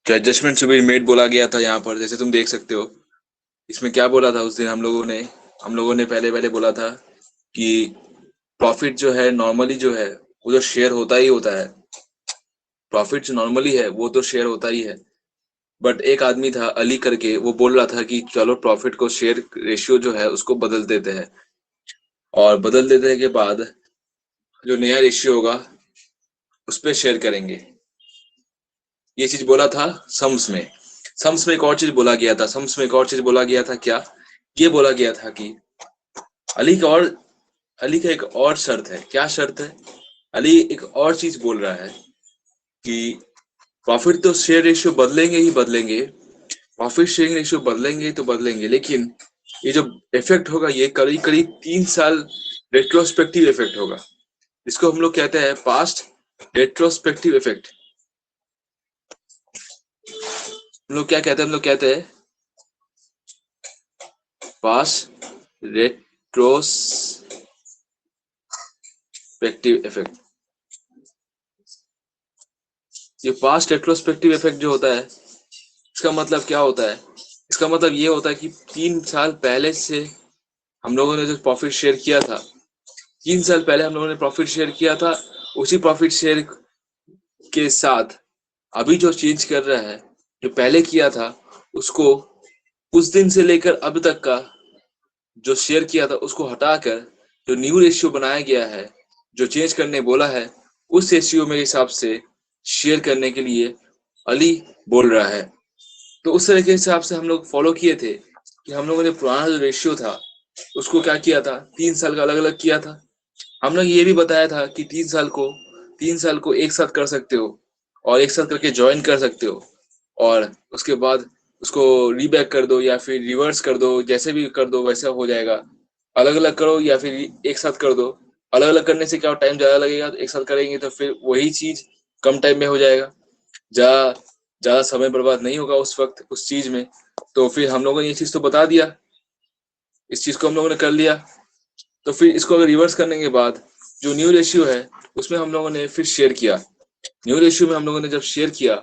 क्या adjustment to be made बोला गया था यहाँ पर, जैसे तुम देख सकते हो। इसमें क्या बोला था उस दिन हम लोगों ने पहले पहले बोला था कि प्रॉफिट जो है नॉर्मली जो है वो जो शेयर होता ही होता है। प्रॉफिट जो नॉर्मली है वो तो शेयर होता ही है। बट एक आदमी था अली करके, वो बोल रहा था कि चलो प्रॉफिट को शेयर रेशियो जो है उसको बदल देते हैं, और बदल देने के बाद जो नया रेशियो होगा उस पे शेयर करेंगे। ये चीज बोला था सम्स में। सम्स में एक और चीज बोला गया था, सम्स में एक और चीज बोला गया था क्या, ये बोला गया था कि अली का और अली का एक और शर्त है। क्या शर्त है? अली एक और चीज बोल रहा है कि प्रॉफिट तो शेयर रेशियो बदलेंगे ही बदलेंगे, प्रॉफिट शेयरिंग रेशियो बदलेंगे ही तो बदलेंगे, लेकिन ये जो इफेक्ट होगा ये करीब करीब 3 साल रेट्रोस्पेक्टिव इफेक्ट होगा। इसको हम लोग कहते हैं पास्ट रेट्रोस्पेक्टिव इफेक्ट। हम लोग क्या कहते हैं? हम लोग कहते हैं पास्ट रेट्रोस्पेक्टिव इफेक्ट। ये पास्ट रेट्रोस्पेक्टिव इफेक्ट जो होता है, इसका मतलब क्या होता है? इसका मतलब ये होता है कि 3 साल पहले से हम लोगों ने जो प्रॉफिट शेयर किया था, 3 साल पहले हम लोगों ने प्रॉफिट शेयर किया था, उसी प्रॉफिट शेयर के साथ अभी जो चेंज कर रहा है, जो पहले किया था उसको, उस दिन से लेकर अब तक का जो शेयर किया था उसको हटाकर जो न्यू रेशियो बनाया गया है, जो चेंज करने बोला है, उस रेशियो में हिसाब से शेयर करने के लिए अली बोल रहा है। तो उस तरह के हिसाब से हम लोग फॉलो किए थे कि हम लोगों ने पुराना जो रेशियो था उसको क्या किया था, 3 साल का अलग अलग किया था। हम लोग ये भी बताया था कि 3 साल को एक साथ कर सकते हो, और एक साथ करके ज्वाइन कर सकते हो, और उसके बाद उसको रीबैक कर दो या फिर रिवर्स कर दो, जैसे भी कर दो वैसा हो जाएगा। अलग अलग करो या फिर एक साथ कर दो। अलग अलग करने से क्या टाइम ज्यादा लगेगा, तो एक साथ करेंगे तो फिर वही चीज कम टाइम में हो जाएगा, ज्यादा ज्यादा समय बर्बाद नहीं होगा उस वक्त उस चीज में। तो फिर हम लोगों ने ये चीज तो बता दिया, इस चीज को हम लोगों ने कर लिया। तो फिर इसको अगर रिवर्स करने के बाद जो न्यू रेशियो है उसमें हम लोगों ने फिर शेयर किया। न्यू रेशियो में हम लोगों ने जब शेयर किया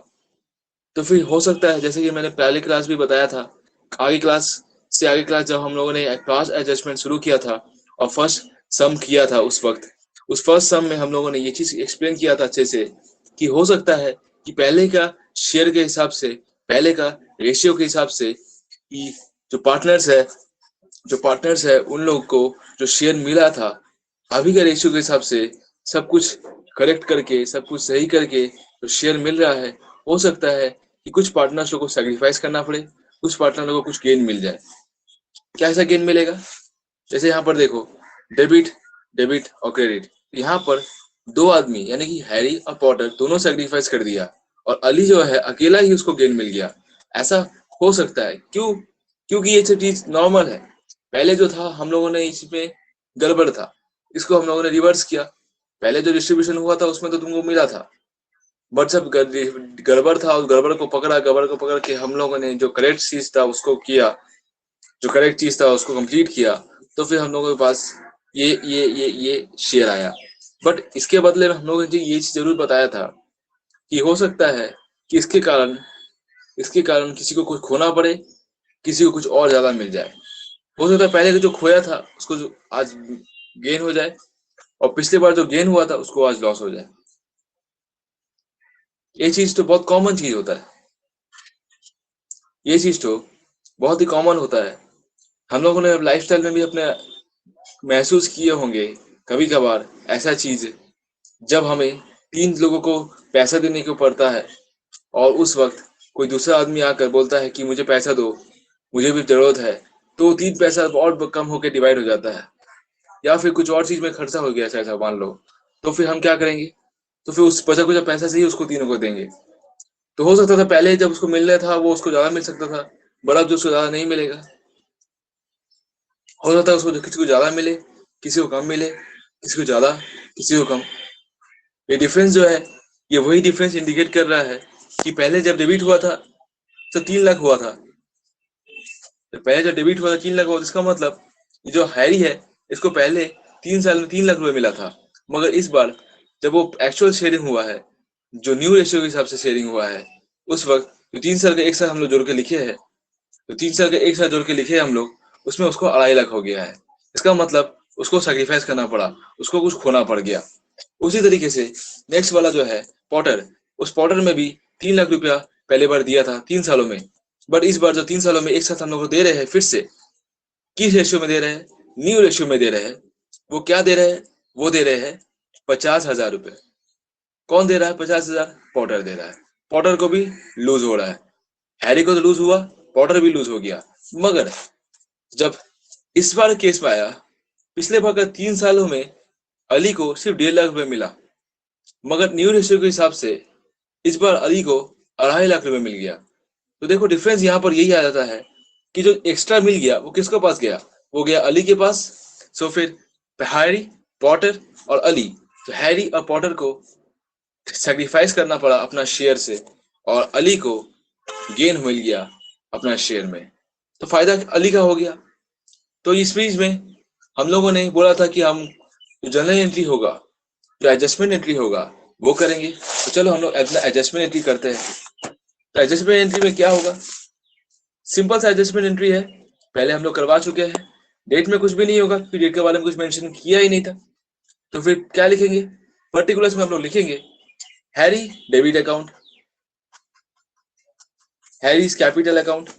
तो फिर हो सकता है, जैसे कि मैंने पहले क्लास भी बताया था, आगे क्लास से आगे क्लास जब हम लोगों ने क्लास एडजस्टमेंट शुरू किया था और फर्स्ट सम किया था, उस वक्त उस फर्स्ट सम में हम लोगों ने ये चीज एक्सप्लेन किया था अच्छे से कि हो सकता है कि पहले का शेयर के हिसाब से, पहले का रेशियो के हिसाब से, कि जो पार्टनर्स है उन लोगों को जो शेयर मिला था, अभी का रेशियो के हिसाब से सब कुछ करेक्ट करके, सब कुछ सही करके जो शेयर मिल रहा है, हो सकता है कि कुछ पार्टनर्स को सैक्रिफाइस करना पड़े, कुछ पार्टनर को कुछ गेन मिल जाए। क्या ऐसा गेन मिलेगा? जैसे यहाँ पर देखो, डेबिट डेबिट और क्रेडिट। यहाँ पर दो आदमी यानी कि हैरी और पॉटर दोनों सैक्रिफाइस कर दिया, और अली जो है अकेला ही उसको गेन मिल गया। ऐसा हो सकता है क्यों? क्योंकि ये सब चीज नॉर्मल है। पहले जो था हम लोगों ने इसमें गड़बड़ था, इसको हम लोगों ने रिवर्स किया। पहले जो डिस्ट्रीब्यूशन हुआ था उसमें तो तुमको मिला था, बट जब गड़बड़ था, उस गड़बड़ को पकड़ के हम लोगों ने जो करेक्ट चीज था उसको किया, जो करेक्ट चीज था उसको कंप्लीट किया, तो फिर हम लोगों के पास ये शेयर आया। बट इसके बदले में हम लोगों ने ये चीज जरूर बताया था कि हो सकता है कि इसके कारण किसी को कुछ खोना पड़े, किसी को कुछ और ज्यादा मिल जाए। हो सकता है पहले जो खोया था उसको जो आज गेन हो जाए, और पिछली बार जो गेन हुआ था उसको आज लॉस हो जाए। ये चीज तो बहुत कॉमन चीज होता है, ये चीज तो बहुत ही कॉमन होता है। हम लोगों ने लाइफस्टाइल में भी अपने महसूस किए होंगे कभी कभार ऐसा चीज, जब हमें 3 लोगों को पैसा देने को पड़ता है, और उस वक्त कोई दूसरा आदमी आकर बोलता है कि मुझे पैसा दो, मुझे भी जरूरत है, तो 3 पैसा और कम होकर डिवाइड हो जाता है। या फिर कुछ और चीज में खर्चा हो गया ऐसा मान लो, तो फिर हम क्या करेंगे? तो फिर उस बचा कुछ पैसा से ही उसको तीनों को देंगे। तो हो सकता था पहले जब उसको मिलना था वो उसको ज्यादा मिल सकता था, बड़ा जो उसको ज्यादा नहीं मिलेगा। हो सकता है उसको किसी को ज्यादा मिले, किसी को कम मिले, किसी को ज्यादा, किसी को कम। ये डिफरेंस जो है, ये वही डिफरेंस इंडिकेट कर रहा है कि पहले जब डेबिट हुआ था तो 3 लाख हुआ था। तो पहले जब डेबिट हुआ था 3 लाख हुआ था, इसका मतलब ये जो हैरी है इसको पहले 3 साल में 3 लाख रुपए मिला था। मगर इस बार जब वो एक्चुअल शेयरिंग हुआ है, जो न्यू रेशियो के हिसाब से शेयरिंग हुआ है, उस वक्त तो 3 साल का एक साथ हम लोग जोड़ के लिखे हैं, तो 3 साल का एक साथ जोड़ के लिखे हम लोग, उसमें उसको 2.5 लाख हो गया है। इसका मतलब उसको सैक्रिफाइस करना पड़ा, उसको कुछ खोना पड़ गया। उसी तरीके से नेक्स्ट वाला जो है पॉटर, उस पॉटर में भी 3 लाख रुपया पहले बार दिया था 3 सालों में, बट इस बार जो 3 सालों में एक साथ हम लोग को दे रहे हैं, फिर से किस रेशियो में दे रहे हैं? न्यू रेशियो में दे रहे हैं। वो क्या दे रहे हैं? वो दे रहे हैं 50,000 रुपए। कौन दे रहा है 50,000? पॉटर दे रहा है। पॉटर को भी लूज हो रहा है, हैरी को तो लूज हुआ, पॉटर भी लूज हो गया। मगर जब इस बार केस में आया, पिछले बार का 3 सालों में अली को सिर्फ 1.5 लाख रुपए मिला, मगर न्यू रेशियो के हिसाब से इस बार अली को 2.5 लाख रुपए मिल गया। तो देखो डिफरेंस यहाँ पर यही आ जाता है कि जो एक्स्ट्रा मिल गया वो किसके पास गया? वो गया अली के पास। सो फिर हैरी, पॉटर और अली, तो हैरी और पॉटर को सैक्रिफाइस करना पड़ा अपना शेयर से, और अली को गेन मिल गया अपना शेयर में, तो फायदा अली का हो गया। तो इस बीच में हम लोगों ने बोला था कि हम जो जनरल एंट्री होगा, जो एडजस्टमेंट एंट्री होगा, वो करेंगे। तो चलो हम लोग एडजस्टमेंट एंट्री करते हैं। तो एडजस्टमेंट एंट्री में क्या होगा? सिंपल सा एडजस्टमेंट एंट्री है, पहले हम लोग करवा चुके हैं। डेट में कुछ भी नहीं होगा क्योंकि डेट के बारे में कुछ मेंशन किया ही नहीं था। तो फिर क्या लिखेंगे? पर्टिकुलर्स में हम लोग लिखेंगे Harry debit account, Harry's capital account,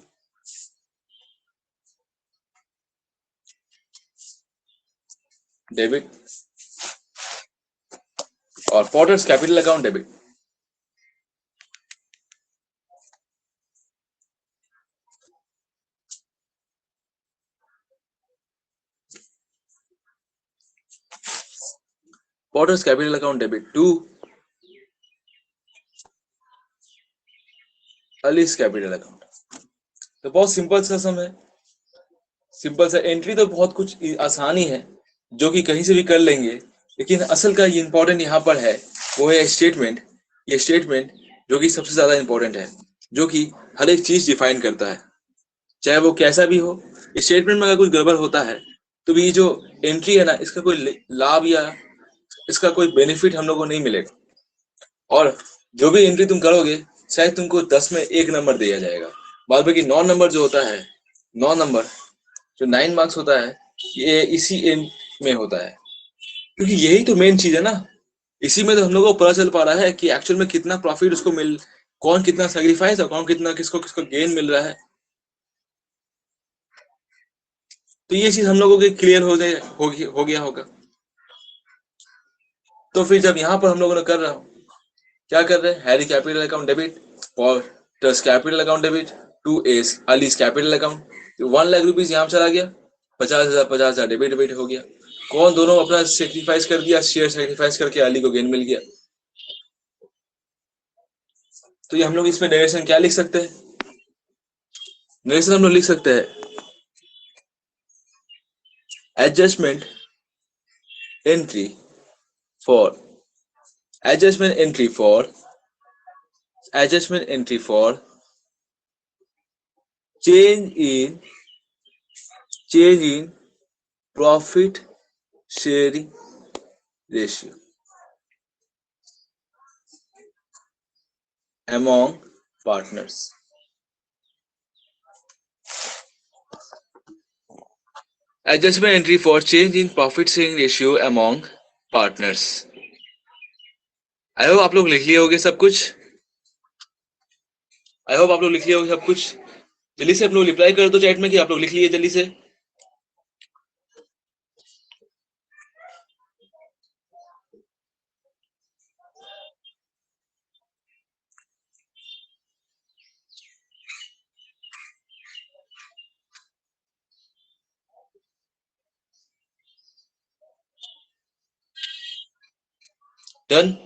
debit, और Potter's capital account debit. Potter's capital account debit to Ali's capital account. तो बहुत सिंपल सा सम है, सिंपल सा एंट्री। तो बहुत कुछ आसानी है जो कि कहीं से भी कर लेंगे, लेकिन असल का ये इंपॉर्टेंट यहाँ पर है, वो है स्टेटमेंट। ये स्टेटमेंट जो कि सबसे ज्यादा इंपॉर्टेंट है, जो कि हर एक चीज डिफाइन करता है, चाहे वो कैसा भी हो। स्टेटमेंट में अगर कुछ गड़बड़ होता है तो भी जो एंट्री है ना, इसका कोई लाभ या इसका कोई बेनिफिट हम लोग को नहीं मिलेगा। और जो भी एंट्री तुम करोगे, शायद तुमको 10 में 1 नंबर दिया जाएगा। बाद बाकी 9 नंबर जो होता है, 9 नंबर जो 9 मार्क्स होता है, ये इसी एंड में होता है, क्योंकि यही तो मेन चीज है ना। इसी में तो हम लोगों को पता चल पा रहा है कि एक्चुअल में कितना प्रॉफिट उसको मिल, कौन कितना सेक्रीफाइस और कौन कितना किसको किसको गेन मिल रहा है। तो ये चीज हम लोगों के क्लियर हो गया होगा। तो फिर जब यहाँ पर हम लोगों ने कर रहा हूँ, क्या कर रहे हैं? Harry capital account debit, Potter's capital account debit to S Ali's capital account. 1 lakh rupees यहाँ चला गया, 50,000 डेबिट डेबिट हो गया। कौन दोनों अपना सेक्रीफाइस कर दिया, शेयर सेक्रीफाइस करके अली को गेन मिल गया। तो ये हम लोग इसमें डायरेक्शन क्या लिख सकते हैं? डायरेक्शन हम लोग लिख सकते हैं adjustment entry for adjustment entry for adjustment entry for change in profit sharing ratio among partners. Adjustment entry for change in profit sharing ratio among partners. I hope आप लोग लिख लिए होगे सब कुछ। आई होप आप लोग लिख लिए होगे सब कुछ। जल्दी से आप लोग रिप्लाई कर दो चैट में कि आप लोग लिख लिए जल्दी से। Done.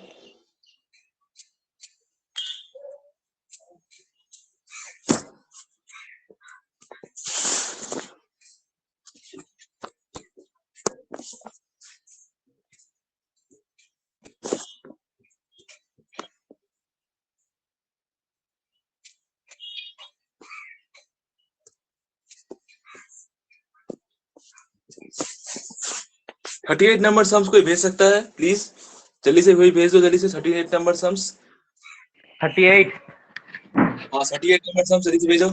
Thirty eight number sums कोई भेज सकता है प्लीज? जल्दी से कोई भेज दो, जल्दी से 38 नंबर सम्स। 38 हाँ 38 नंबर सम जल्दी से भेजो।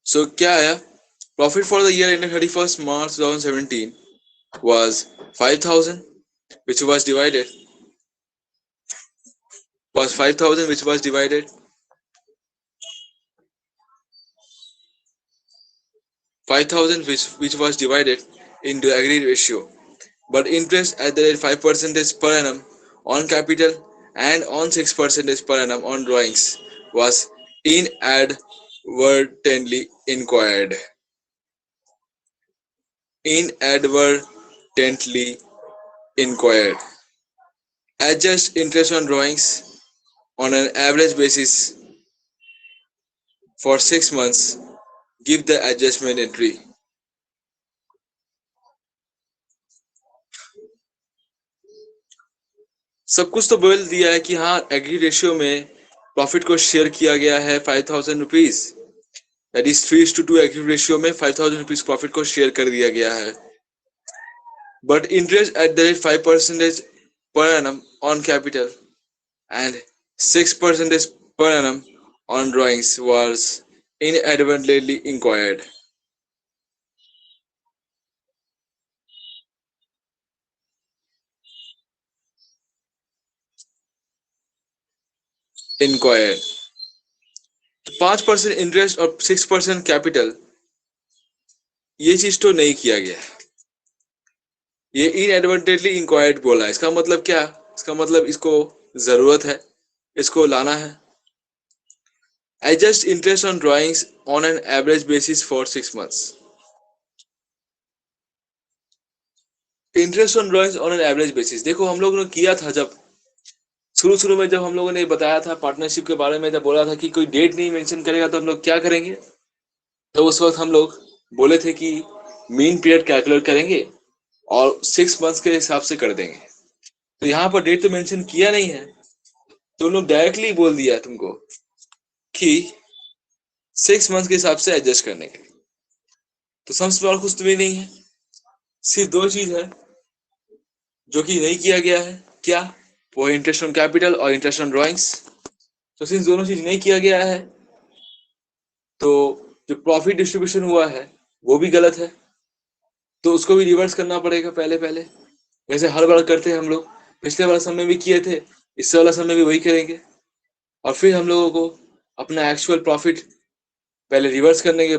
सो क्या आया? Profit for the year ended 31st March 2017 was 5,000, which was divided 5,000 which was divided into agreed ratio. But interest at the rate 5% per annum on capital and on 6% per annum on drawings was inadvertently inquired. Inadvertently inquired. Adjust interest on drawings on an average basis for 6 months. Give the adjustment entry. सब कुछ तो बोल दिया है कि हाँ agree ratio में profit को शेयर किया गया है 5,000 rupees, that is 3:2 agree ratio में 5,000 रुपीज प्रॉफिट को शेयर कर दिया गया है. But interest at the rate 5% per annum on capital and 6% per annum on drawings was inadvertently inquired. Inquired. 5% interest और 6% कैपिटल, ये चीज तो नहीं किया गया. ये इनएडवर्टेंटली इंक्वायर्ड बोला है. इसका मतलब क्या? इसका मतलब इसको जरूरत है, इसको लाना है. Adjust interest on drawings on an average basis for 6 months. Interest on drawings on an average basis. देखो हम लोगों ने किया था जब शुरू में, जब हम लोगों ने बताया था पार्टनरशिप के बारे में, जब बोला था कि कोई डेट नहीं मेंशन करेगा तो हम लोग क्या करेंगे, तो उस वक्त हम लोग बोले थे कि मीन पीरियड कैलकुलेट करेंगे और 6 मंथ्स के हिसाब से कर देंगे. तो यहाँ पर डेट तो मेंशन किया नहीं है, तो हम लोग डायरेक्टली बोल दिया तुमको कि 6 मंथ्स के हिसाब से एडजस्ट करने के. तो सम्स में और कुछ तो भी नहीं है, सिर्फ दो चीज है जो कि नहीं किया गया है. क्या? वो इंटरेस्ट ऑन कैपिटल और इंटरेस्ट ऑन ड्रॉइंग्स. तो सिंस दोनों चीज नहीं किया गया है, तो जो प्रॉफिट डिस्ट्रीब्यूशन हुआ है वो भी गलत है, तो उसको भी रिवर्स करना पड़ेगा पहले पहले, जैसे हर बार करते हैं हम लोग. पिछले वाला समय भी किए थे, इससे वाला समय भी वही करेंगे. और फिर हम लोगों को अपना एक्चुअल प्रॉफिट पहले रिवर्स करने के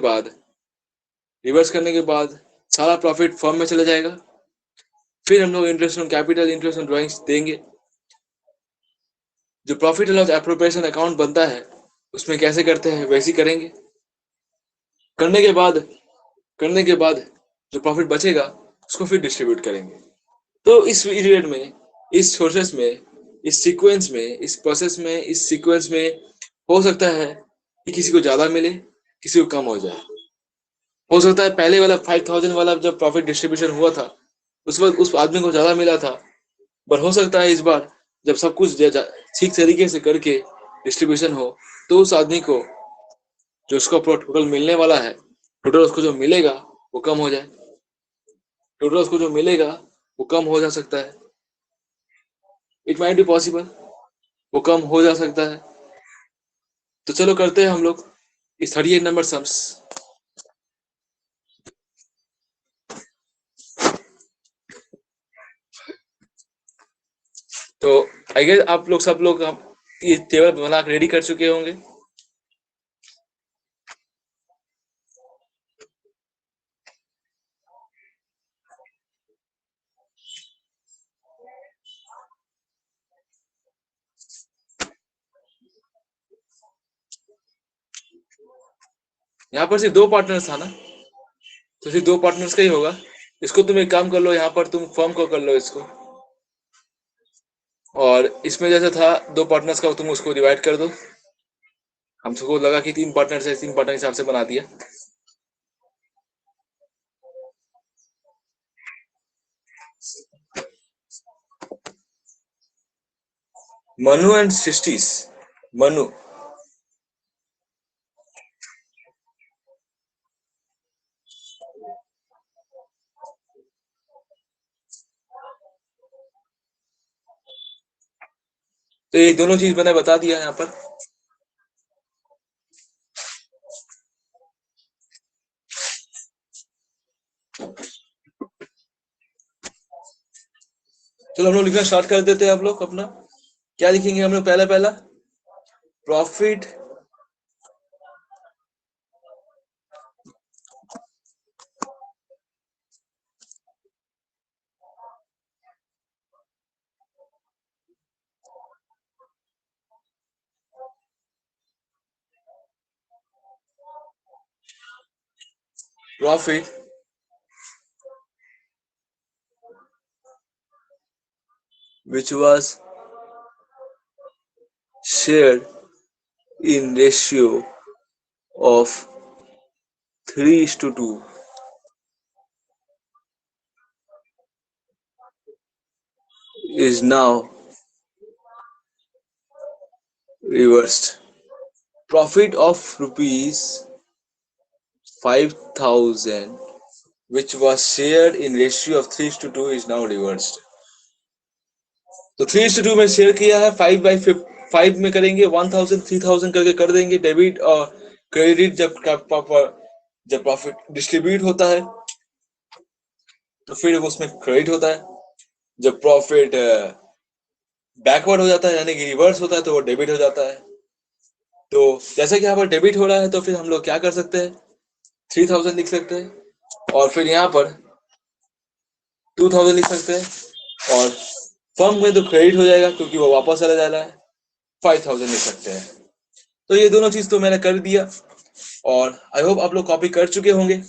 बाद सारा प्रॉफिट फर्म में चला जाएगा. फिर हम लोग interest on capital, interest on drawings देंगे. जो profit and loss appropriation account बनता है उसमें कैसे करते हैं वैसे ही करेंगे. करने के बाद करने के बाद जो प्रॉफिट बचेगा उसको फिर डिस्ट्रीब्यूट करेंगे. तो इस पीरियड में, इस प्रोसेस में, इस सीक्वेंस में, इस प्रोसेस में, इस सीक्वेंस में हो सकता है कि किसी को ज्यादा मिले, किसी को कम हो जाए. हो सकता है पहले वाला 5,000 वाला जब प्रॉफिट डिस्ट्रीब्यूशन हुआ था उस वक्त उस आदमी को ज्यादा मिला था, पर हो सकता है इस बार जब सब कुछ ठीक तरीके से करके डिस्ट्रीब्यूशन हो तो उस आदमी को जो उसका टोटल मिलने वाला है, टोटल उसको जो मिलेगा वो कम हो जाए. टोटल उसको जो मिलेगा वो कम हो जा सकता है. इट माइट बी पॉसिबल, वो कम हो जा सकता है. तो चलो करते हैं हम लोग इस 38 नंबर सम्स. तो आई गेस आप लोग सब लोग ये टेबल बना रेडी कर चुके होंगे. यहाँ पर सिर्फ 2 पार्टनर्स था ना, तो सिर्फ 2 पार्टनर्स का ही होगा। इसको तुम एक काम कर लो, यहाँ पर तुम फर्म को कर लो इसको, और इसमें जैसा था 2 पार्टनर्स का, तुम उसको डिवाइड कर दो। हमको लगा कि 3 पार्टनर्स है, 3 पार्टनर हिसाब से बना दिया। मनु एंड सृष्टिस, मनु तो ये दोनों चीज मैंने बता दिया यहाँ पर। चलो हम लोग लिखना स्टार्ट कर देते हैं। हम लोग अपना क्या लिखेंगे हम लोग? पहला पहला profit profit which was shared in ratio of 3:2 is now reversed. Profit of rupees 5,000 which was shared in ratio of 3:2 is now reversed. तो 3:2 में शेयर किया है, 5/5 में करेंगे, 1000 3000 करके कर देंगे डेबिट। और क्रेडिट जब प्रॉफिट डिस्ट्रीब्यूट होता है तो फिर उसमें क्रेडिट होता है। जब प्रॉफिट बैकवर्ड हो जाता है यानी कि रिवर्स होता है तो वो डेबिट हो जाता है। तो जैसे कि यहाँ पर डेबिट हो रहा है तो फिर हम लोग क्या कर सकते हैं, 3000 लिख सकते हैं, और फिर यहाँ पर 2000 लिख सकते हैं, और फर्म में तो क्रेडिट हो जाएगा क्योंकि वो वापस चला जा रहा है, 5000 लिख सकते हैं। तो ये दोनों चीज तो मैंने कर दिया, और आई होप आप लोग कॉपी कर चुके होंगे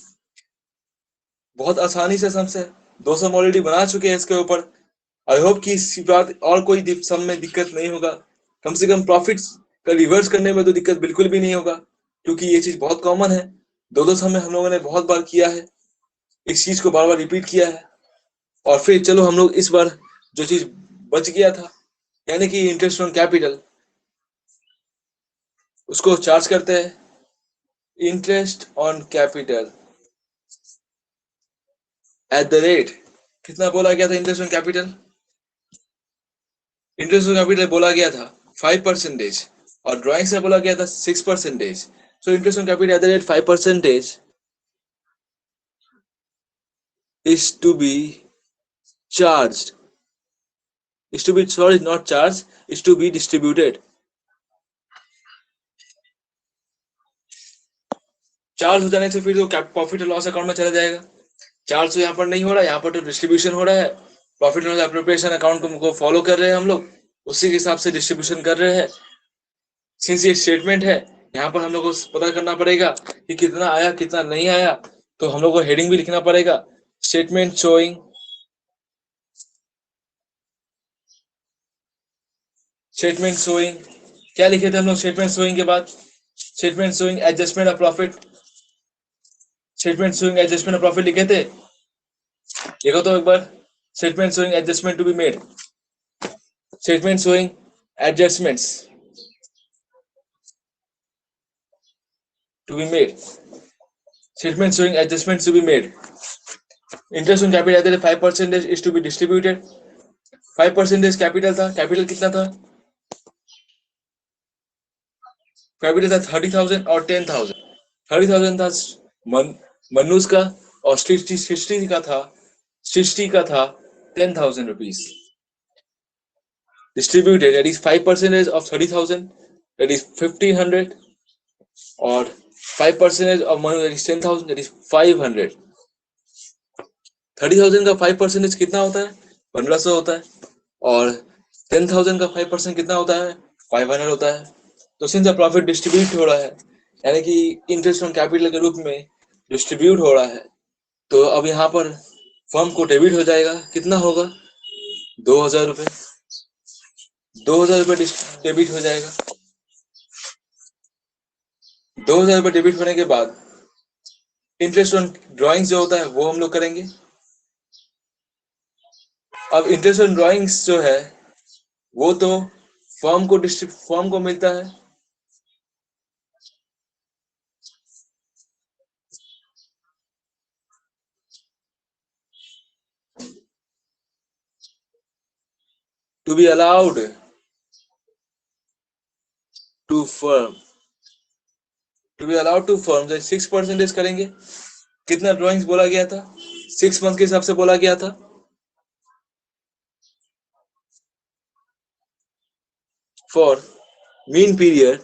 बहुत आसानी से। सबसे 200 ऑलरेडी बना चुके हैं इसके ऊपर। आई होप कि इस बात और कोई सम में दिक्कत नहीं होगा। कम से कम प्रॉफिट का रिवर्स करने में तो दिक्कत बिल्कुल भी नहीं होगा, क्योंकि ये चीज बहुत कॉमन है। 2-2 सम में हम लोगों ने बहुत बार किया है, इस चीज को बार बार रिपीट किया है। और फिर चलो हम लोग इस बार जो चीज बच गया था यानी कि इंटरेस्ट ऑन कैपिटल, उसको चार्ज करते हैं। Interest on capital at the rate, कितना बोला गया था interest on capital? Interest on capital बोला गया था 5%, और ड्राइंग से बोला गया था 6%। So interest on capital at the rate 5% is to be charged, is to be, sorry, not charged, is to be distributed. Charge हो जाने से फिर तो प्रॉफिट और लॉस अकाउंट में चला जाएगा। चार्ज तो यहाँ पर नहीं हो रहा है, यहाँ पर तो डिस्ट्रीब्यूशन हो रहा है। प्रॉफिट लॉस एप्रोप्रिएशन अकाउंट को फॉलो कर रहे हैं हम लोग, उसी के हिसाब से डिस्ट्रीब्यूशन कर रहे हैं। सिंस ये स्टेटमेंट है, यहाँ पर हम लोग को पता करना पड़ेगा कि कितना आया कितना नहीं आया, तो हम लोग को हेडिंग भी लिखना पड़ेगा, स्टेटमेंट शोइंग, स्टेटमेंट शोइंग। क्या लिखे थे हम लोग स्टेटमेंट शोइंग के बाद? Statement showing adjustment of profit, statement showing adjustment of profit लिखे थे। देखो तो एक बार, statement showing adjustment to be made, statement showing adjustments to be made, statement showing adjustments to be made. Interest on capital at 5% is to be distributed. 5% capital था, capital कितना था? Capital था 30,000 और 10,000। 30,000 था मनुज का, और सृष्टि का था 10,000 rupees. Distributed, that is 5% of 30,000, that is 1,500, और 5% of Manu, that is 10,000, that is 500। 30,000 का 5% कितना होता है? 1,500 होता है, और 10,000 का 5% कितना होता है? 500 होता है। तो सिंस प्रॉफिट डिस्ट्रीब्यूट हो रहा है, यानी कि इंटरेस्ट ऑन कैपिटल के रूप में डिस्ट्रीब्यूट हो रहा है। तो अब यहाँ पर फर्म को डेबिट हो जाएगा, कितना होगा, 2,000 रुपये। 2,000 रुपये डेबिट हो जाएगा। 2,000 रुपये डेबिट होने के बाद इंटरेस्ट ऑन ड्राइंग्स जो होता है वो हम लोग करेंगे। अब इंटरेस्ट ऑन ड्राइंग्स जो है वो तो फर्म को मिलता है। To be allowed to firm 6% करेंगे। कितना ड्राइंग्स बोला गया था, 6 मंथ के हिसाब से बोला गया था। For mean period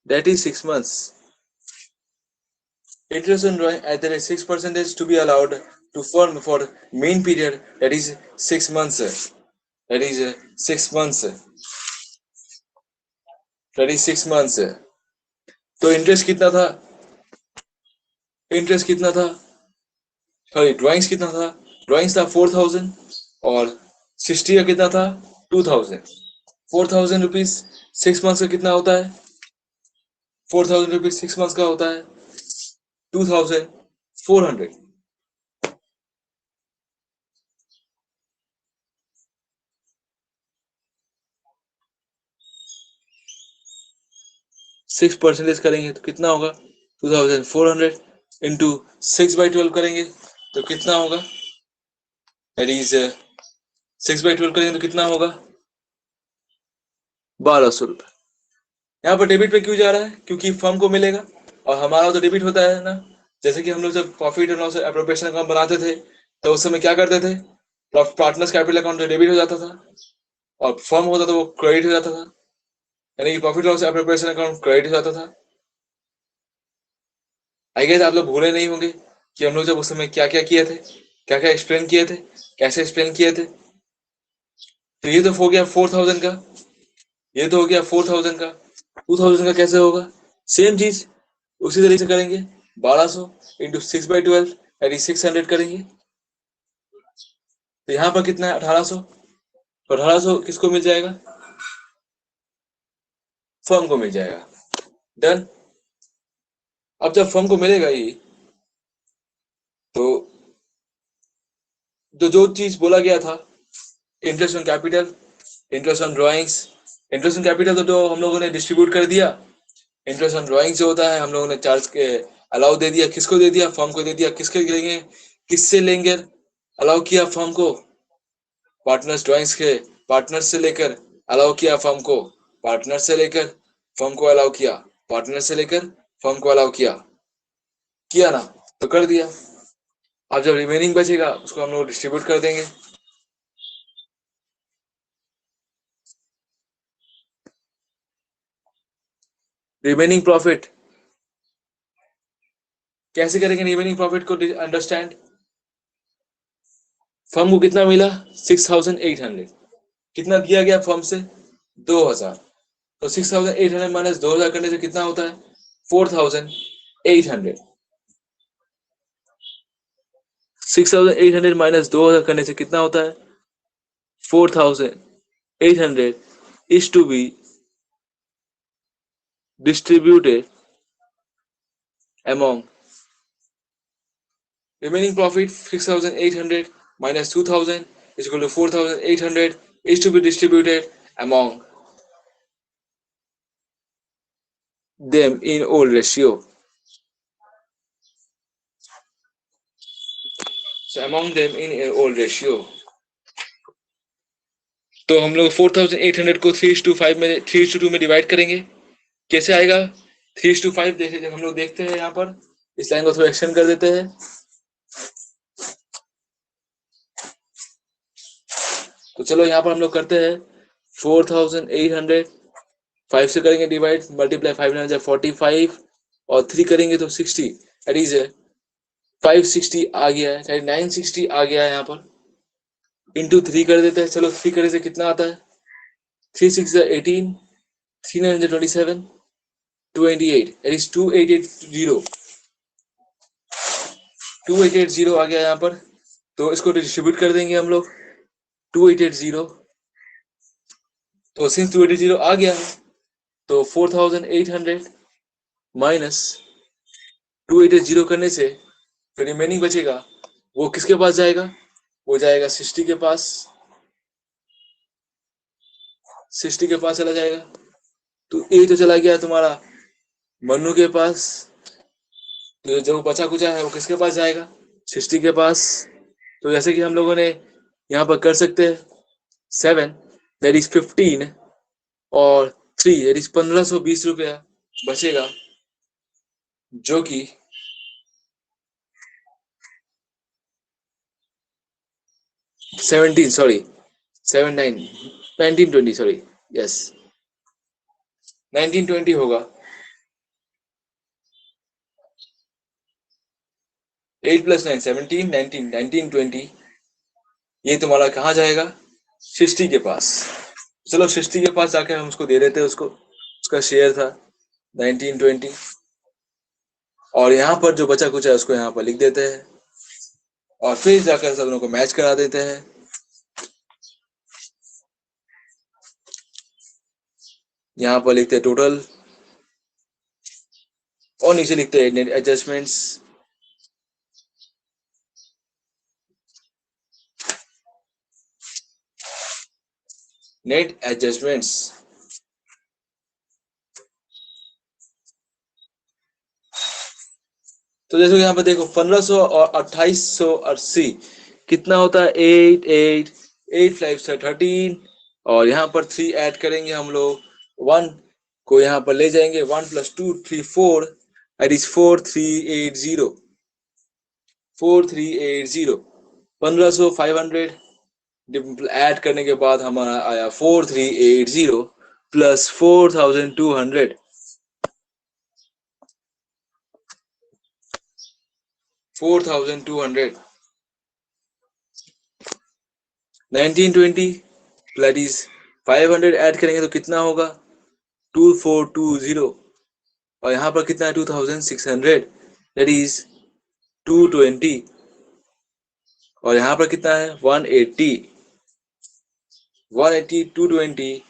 that is 6 months. Interest on drawing at the rate 6% to be allowed to firm for main period that is 6 months. That is 6 months. That is 6 months. तो इंटरेस्ट कितना था, sorry drawings कितना था, drawings था 4,000 और 60 का कितना था 2,000। 4,000 रुपीज 6 मंथ्स का कितना होता है, 4,000 रुपीज 6 मंथ्स का होता है 2,400। 6% करेंगे तो कितना होगा 2,400 इंटू 6/12 करेंगे तो कितना होगा, दैट इज 6/12 करेंगे तो कितना होगा 1,200 रुपये। यहाँ पर डेबिट पे क्यों जा रहा है, क्योंकि फर्म को मिलेगा और हमारा तो डेबिट होता है ना। जैसे कि हम लोग जब profit and loss appropriation account बनाते थे तो उस समय क्या करते थे, पार्टनर्स कैपिटल अकाउंट डेबिट हो जाता था और फर्म होता था वो क्रेडिट हो जाता था, यानी कि profit loss appropriation account credit हो जाता था। आई गेस आप लोग भूले नहीं होंगे कि हम लोग जब उस समय क्या क्या किए थे, क्या क्या एक्सप्लेन किए थे, कैसे एक्सप्लेन किए थे। तो ये तो हो गया 4,000 का, ये तो हो गया 4,000 का। 2,000 का कैसे होगा, सेम चीज उसी तरीके से करेंगे। 1,200 इंटू 6/12 यानी 600 करेंगे। तो यहाँ पर कितना है 1,800, तो 1,800 किसको मिल जाएगा, फर्म को मिल जाएगा। डन। अब जब फर्म को मिलेगा ये तो जो चीज बोला गया था, interest on capital, interest on drawings, interest on capital तो हम लोगों ने डिस्ट्रीब्यूट कर दिया। इंटरेस्ट ऑन ड्राइंग्स जो होता है हम लोगों ने चार्ज के अलाउ दे दिया, किसको दे दिया, फर्म को दे दिया। किसके लेंगे, किससे लेंगे, अलाउ किया फर्म को, पार्टनर्स ड्राइंग्स के पार्टनर से लेकर अलाउ किया फर्म को, पार्टनर से लेकर फर्म को अलाउ किया, पार्टनर से लेकर फर्म को अलाउ किया ना, तो कर दिया। अब जब रिमेनिंग बचेगा उसको हम लोग डिस्ट्रीब्यूट कर देंगे। रिमेनिंग प्रॉफिट कैसे करेंगे, रिमेनिंग प्रॉफिट को अंडरस्टैंड। फर्म को कितना मिला 6,800, कितना दिया गया फर्म से 2,000, तो 6,800 माइनस 2,000 करने से कितना होता है 4,800। 6,800 माइनस 2,000 करने से कितना होता है 4,800 is to be distributed among remaining profit 6,800 minus 2,000 is equal to 4,800 is to be distributed among them in old ratio. So among them in old ratio. तो हम लोग 4,800 को 3:5 में 3:2 में डिवाइड करेंगे। कैसे आएगा 3:5 देखे जब हम लोग देखते हैं यहाँ पर, इस लाइन को थोड़ा एक्सटेंड कर देते हैं। तो चलो यहाँ पर हम लोग करते हैं 4,800 5 से करेंगे डिवाइड, मल्टीप्लाई 5 45 और 3 करेंगे तो 60, दैट इज 560 आ गया है, 960 आ गया है यहाँ पर। इंटू 3 कर देते हैं, चलो 3 करने से कितना आता है 3 6 18 327, 288, that is 2880, 2880 आ गया यहाँ पर, तो इसको डिस्ट्रीब्यूट कर देंगे हम लोग 2880, तो सिंस 2880 आ गया है तो 4800 माइनस 2880 करने से जो रिमेनिंग बचेगा वो किसके पास जाएगा, वो जाएगा सृष्टि के पास, सृष्टि के पास चला जाएगा। तो ए तो चला गया तुम्हारा मन्नू के पास, तो जो बचा कुचा है वो किसके पास जाएगा, सृष्टि के पास। तो जैसे कि हम लोगों ने यहाँ पर कर सकते हैं 7 दैट इज 15 और 3 दैट इज 1520 रुपया बचेगा, जो कि 17 सॉरी 79 1920 सॉरी यस 1920 होगा। 8 + 9 17 19 1920, ये तुम्हारा कहाँ जाएगा, सृष्टि के पास। चलो सृष्टि के पास जाके हम उसको दे देते हैं, उसको उसका शेयर था 1920, और यहाँ पर जो बचा कुचा है उसको यहाँ पर लिख देते हैं और फिर जाकर सब लोगों को मैच करा देते हैं। यहाँ पर लिखते हैं टोटल और नीचे लिखते हैं नेट एडजस्टमेंट्स। नेट एडजस्टमेंट्स तो जैसे यहाँ पर देखो 1500 और 2880 कितना होता है, 8 8 8 5 13, और यहाँ पर 3 ऐड करेंगे हम लोग, 1 को यहाँ पर ले जाएंगे, 1 + 2 3 4 दैट इज 4380, 4380, 1500 500 ऐड करने के बाद हमारा आया 4380 प्लस 4200, 4200 1920 प्लस 500 ऐड करेंगे तो कितना होगा 2420, और यहाँ पर कितना है 2600 दैट इज 220, और यहाँ पर कितना है 180, 180 220,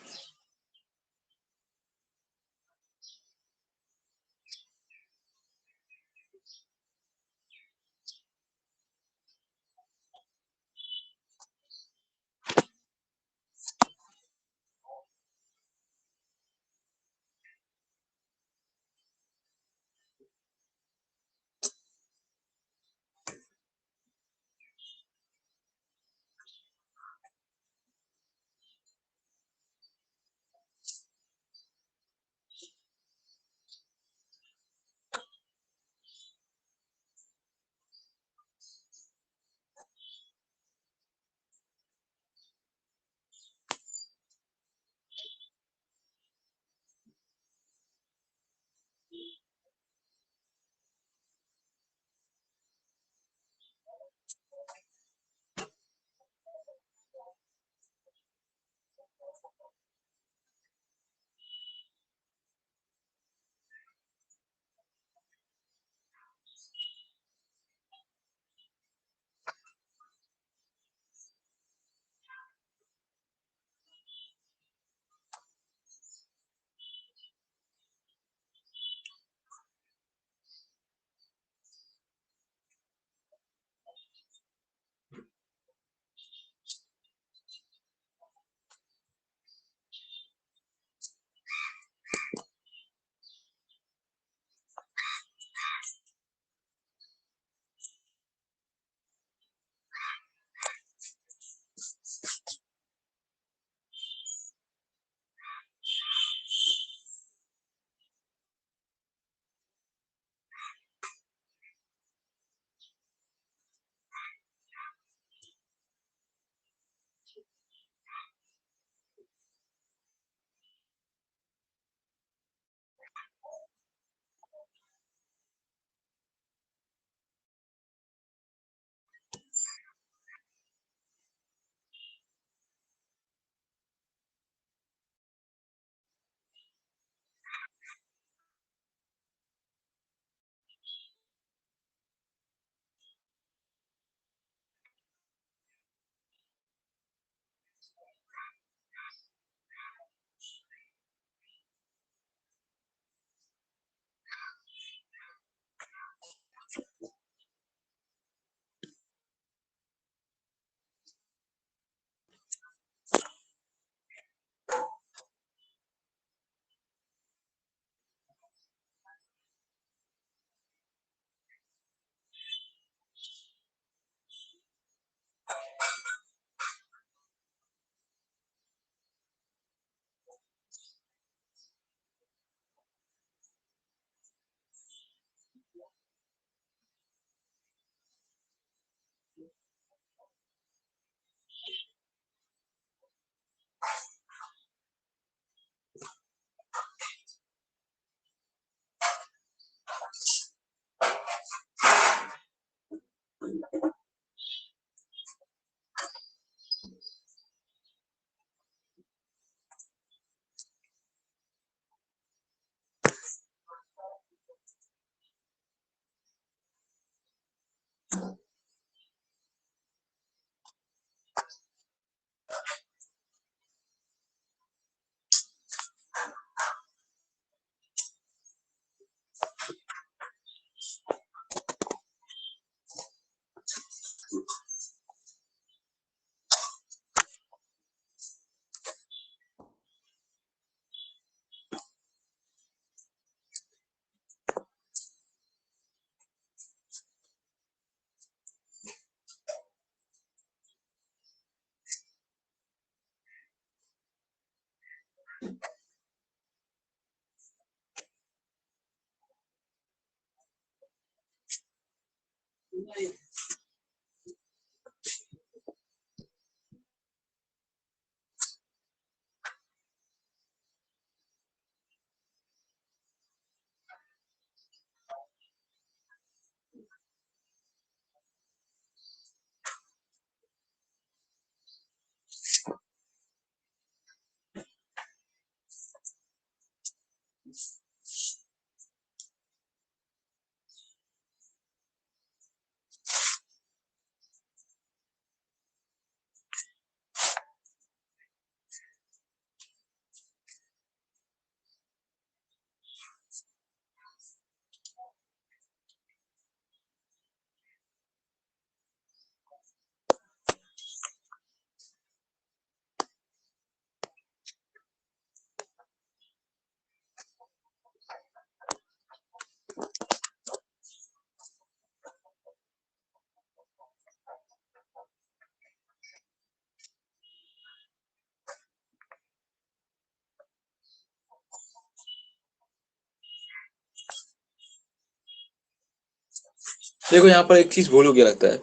देखो यहाँ पर एक चीज भूल हो गया लगता है,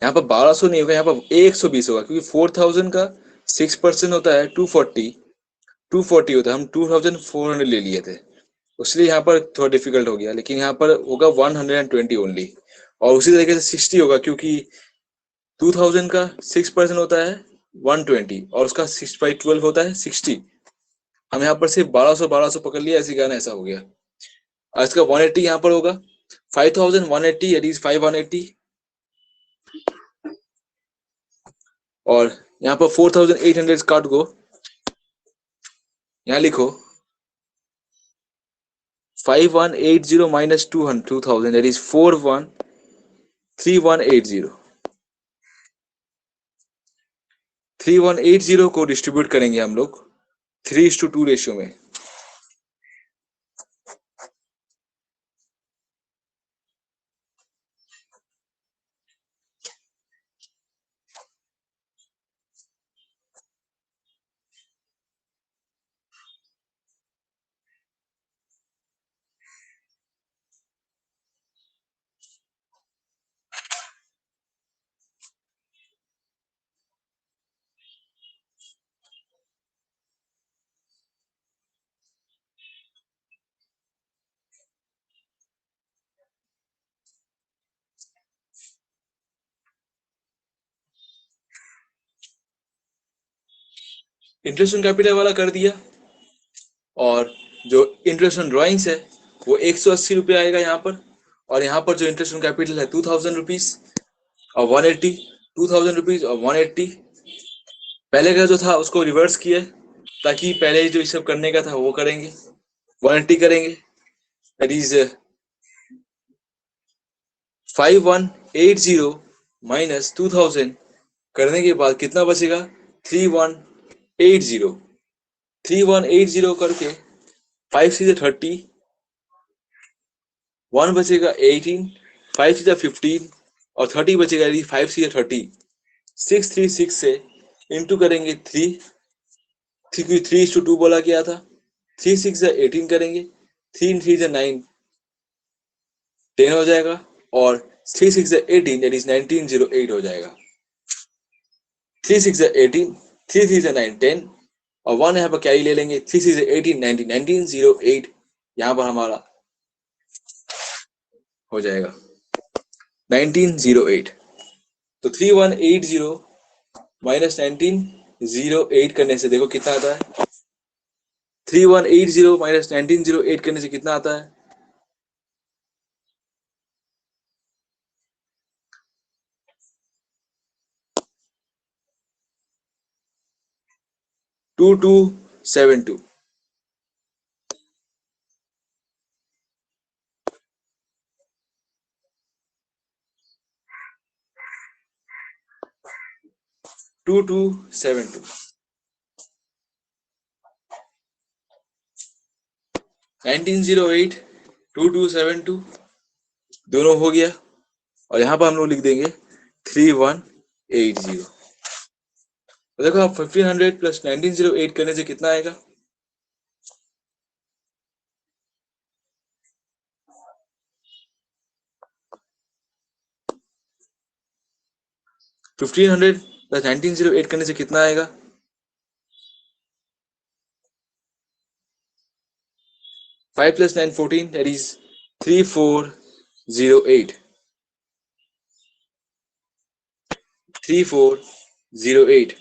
यहाँ पर 1200 नहीं होगा, यहाँ पर 120 होगा, क्योंकि 4000 का 6% होता है 240, 240 होता है, हम 2400 ले लिए थे, इसलिए यहाँ पर थोड़ा डिफिकल्ट हो गया, लेकिन यहाँ पर होगा 120 ओनली। और उसी तरीके से 60 होगा, क्योंकि 2000 का 6% होता है 120, और उसका 6/12 होता है 60। हम यहाँ पर सिर्फ 1200 पकड़ लिया, ऐसी गाना ऐसा हो गया। और इसका 180 यहाँ पर होगा 5180, इट इज 5180, और यहाँ पर 4800 काट को यहाँ लिखो 5180 माइनस 2000, दैट इज 413180। 3180 को डिस्ट्रीब्यूट करेंगे हम लोग 3:2 रेशियो में। इंटरेस्ट ऑन कैपिटल वाला कर दिया, और जो इंटरेस्ट ऑन ड्रॉइंग्स है वो 180 रुपये आएगा यहाँ पर, और यहाँ पर जो इंटरेस्ट ऑन कैपिटल है 2000 रुपीज और 180, 2000 रुपीज और 180। पहले का जो था उसको रिवर्स किया, ताकि पहले जो सब करने का था वो करेंगे, 180 करेंगे, दैट इज 5180 माइनस 2000 करने के बाद कितना बचेगा 3180। 3180 करके 5 से 30, 1 बचेगा 18, 5 से 15 और 30 बचेगा, 5 से 30, 636 से इंटू करेंगे 3, 3:2 बोला गया था, 3 6 18 करेंगे, 3 3 9 10 हो जाएगा, और 3 6 18 दैट इज 1908 हो जाएगा। 3 6 18, 3 3 9 10, और 1 यहाँ पर कैरी ले लेंगे, 3 6 18 19 1908 यहाँ पर हमारा हो जाएगा 1908। तो 3180 माइनस 1908 करने से देखो कितना आता है, 3180 माइनस 1908 करने से कितना आता है, 2272। टू टू सेवन टू 1908 2272 दोनों हो गया, और यहाँ पर हम लोग लिख देंगे 3180। तो देखो आप 1500 प्लस 1908 करने से कितना आएगा, 1500 प्लस 1908 करने से कितना आएगा? 5 plus 9 14, that is 3408. 3408.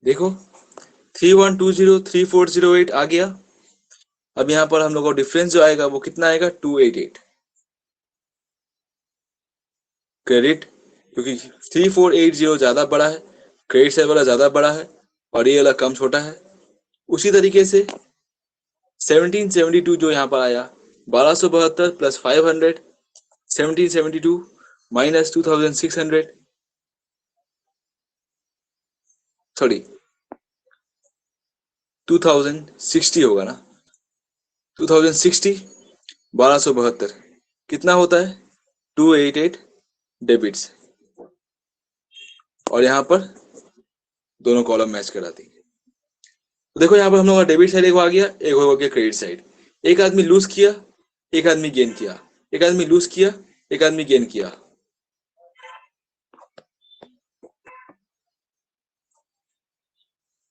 देखो 31203408 आ गया। अब यहाँ पर हम लोग को डिफरेंस जो आएगा वो कितना आएगा? 288 क्रेडिट, क्योंकि 3480 ज्यादा बड़ा है, क्रेडिट साइड वाला ज्यादा बड़ा है और ये वाला कम छोटा है। उसी तरीके से 1772 जो यहाँ पर आया 1272 प्लस 500, 1772 माइनस 2600, सॉरी 2060 होगा ना, 2060 1272 कितना होता है? 288 डेबिट्स, और यहाँ पर दोनों कॉलम मैच करा दी। तो देखो यहाँ पर हम लोग का डेबिट साइड एक आ गया, एक हो गया क्रेडिट साइड। एक आदमी लूज किया, एक आदमी गेन किया, एक आदमी लूज किया, एक आदमी गेन किया।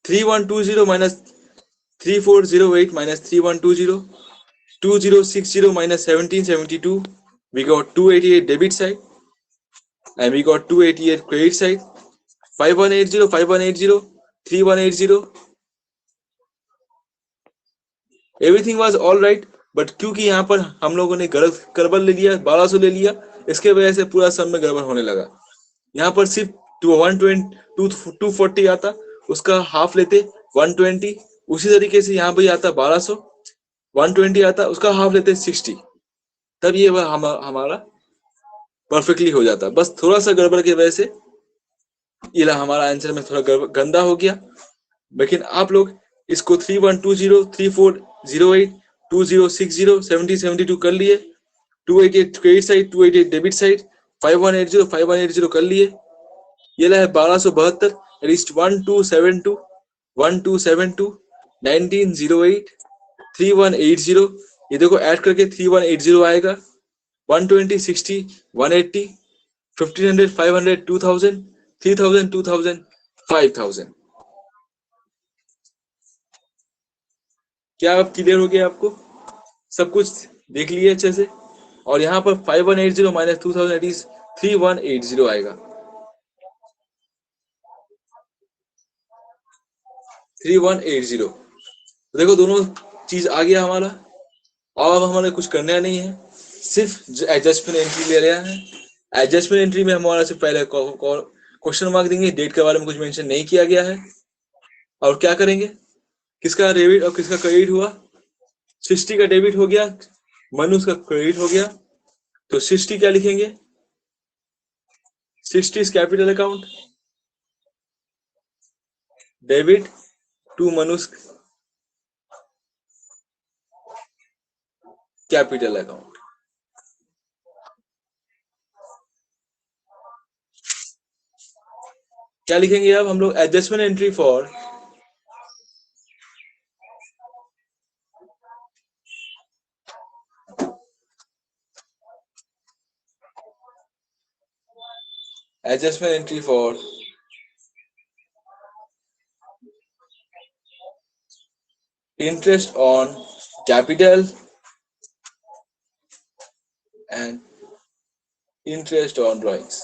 $3120 minus 3408 minus 3120, 2060 minus 1772. We got 288 debit side and we got 288 credit side. 5180, 5180, 3180. Everything was all right, but क्योंकि यहाँ पर हम लोगों ने गलत गड़बड़ ले लिया, 1200 ले लिया, इसके वजह से पूरा सब में गड़बड़ होने लगा। यहाँ पर सिर्फ 240 आता, उसका हाफ लेते 120। उसी तरीके से यहाँ पर आता 1200, 120 आता, उसका हाफ लेते 60, तब ये हमारा परफेक्टली हो जाता। बस थोड़ा सा गड़बड़ की वजह से ये हमारा आंसर में थोड़ा गंदा हो गया। लेकिन आप लोग इसको 3120, 3408, 2060, 1772 कर लिए, 288 क्रेडिट साइड, 288 डेबिट साइड, 5180, 5180 कर लिए। ये है 1272, लिस्ट 1272, 1272, 1908, 3180। ये देखो ऐड करके 3180 आएगा, 120, 60, 180, 1500, 500, 2000, 3000, 2000, 5000। क्या अब क्लियर हो गया आपको? सब कुछ देख लिए अच्छे से। और यहाँ पर 5180 माइनस 2000 इज 3180 आएगा। 3180। देखो दोनों चीज आ गया हमारा। और अब हमारे कुछ करना नहीं है, सिर्फ एडजस्टमेंट एंट्री ले रहे हैं। एडजस्टमेंट एंट्री में हमारा से पहले क्वेश्चन मार्क देंगे, डेट के बारे में कुछ मेंशन नहीं किया गया है। और क्या करेंगे, किसका डेबिट और किसका क्रेडिट हुआ? सृष्टि का डेबिट हो गया, मनुष्य का क्रेडिट हो गया। तो सृष्टि क्या लिखेंगे? Srishti is capital account, debit to Manushya capital account. क्या लिखेंगे अब हम लोग? Adjustment entry for adjustment entry for interest on capital and interest on drawings.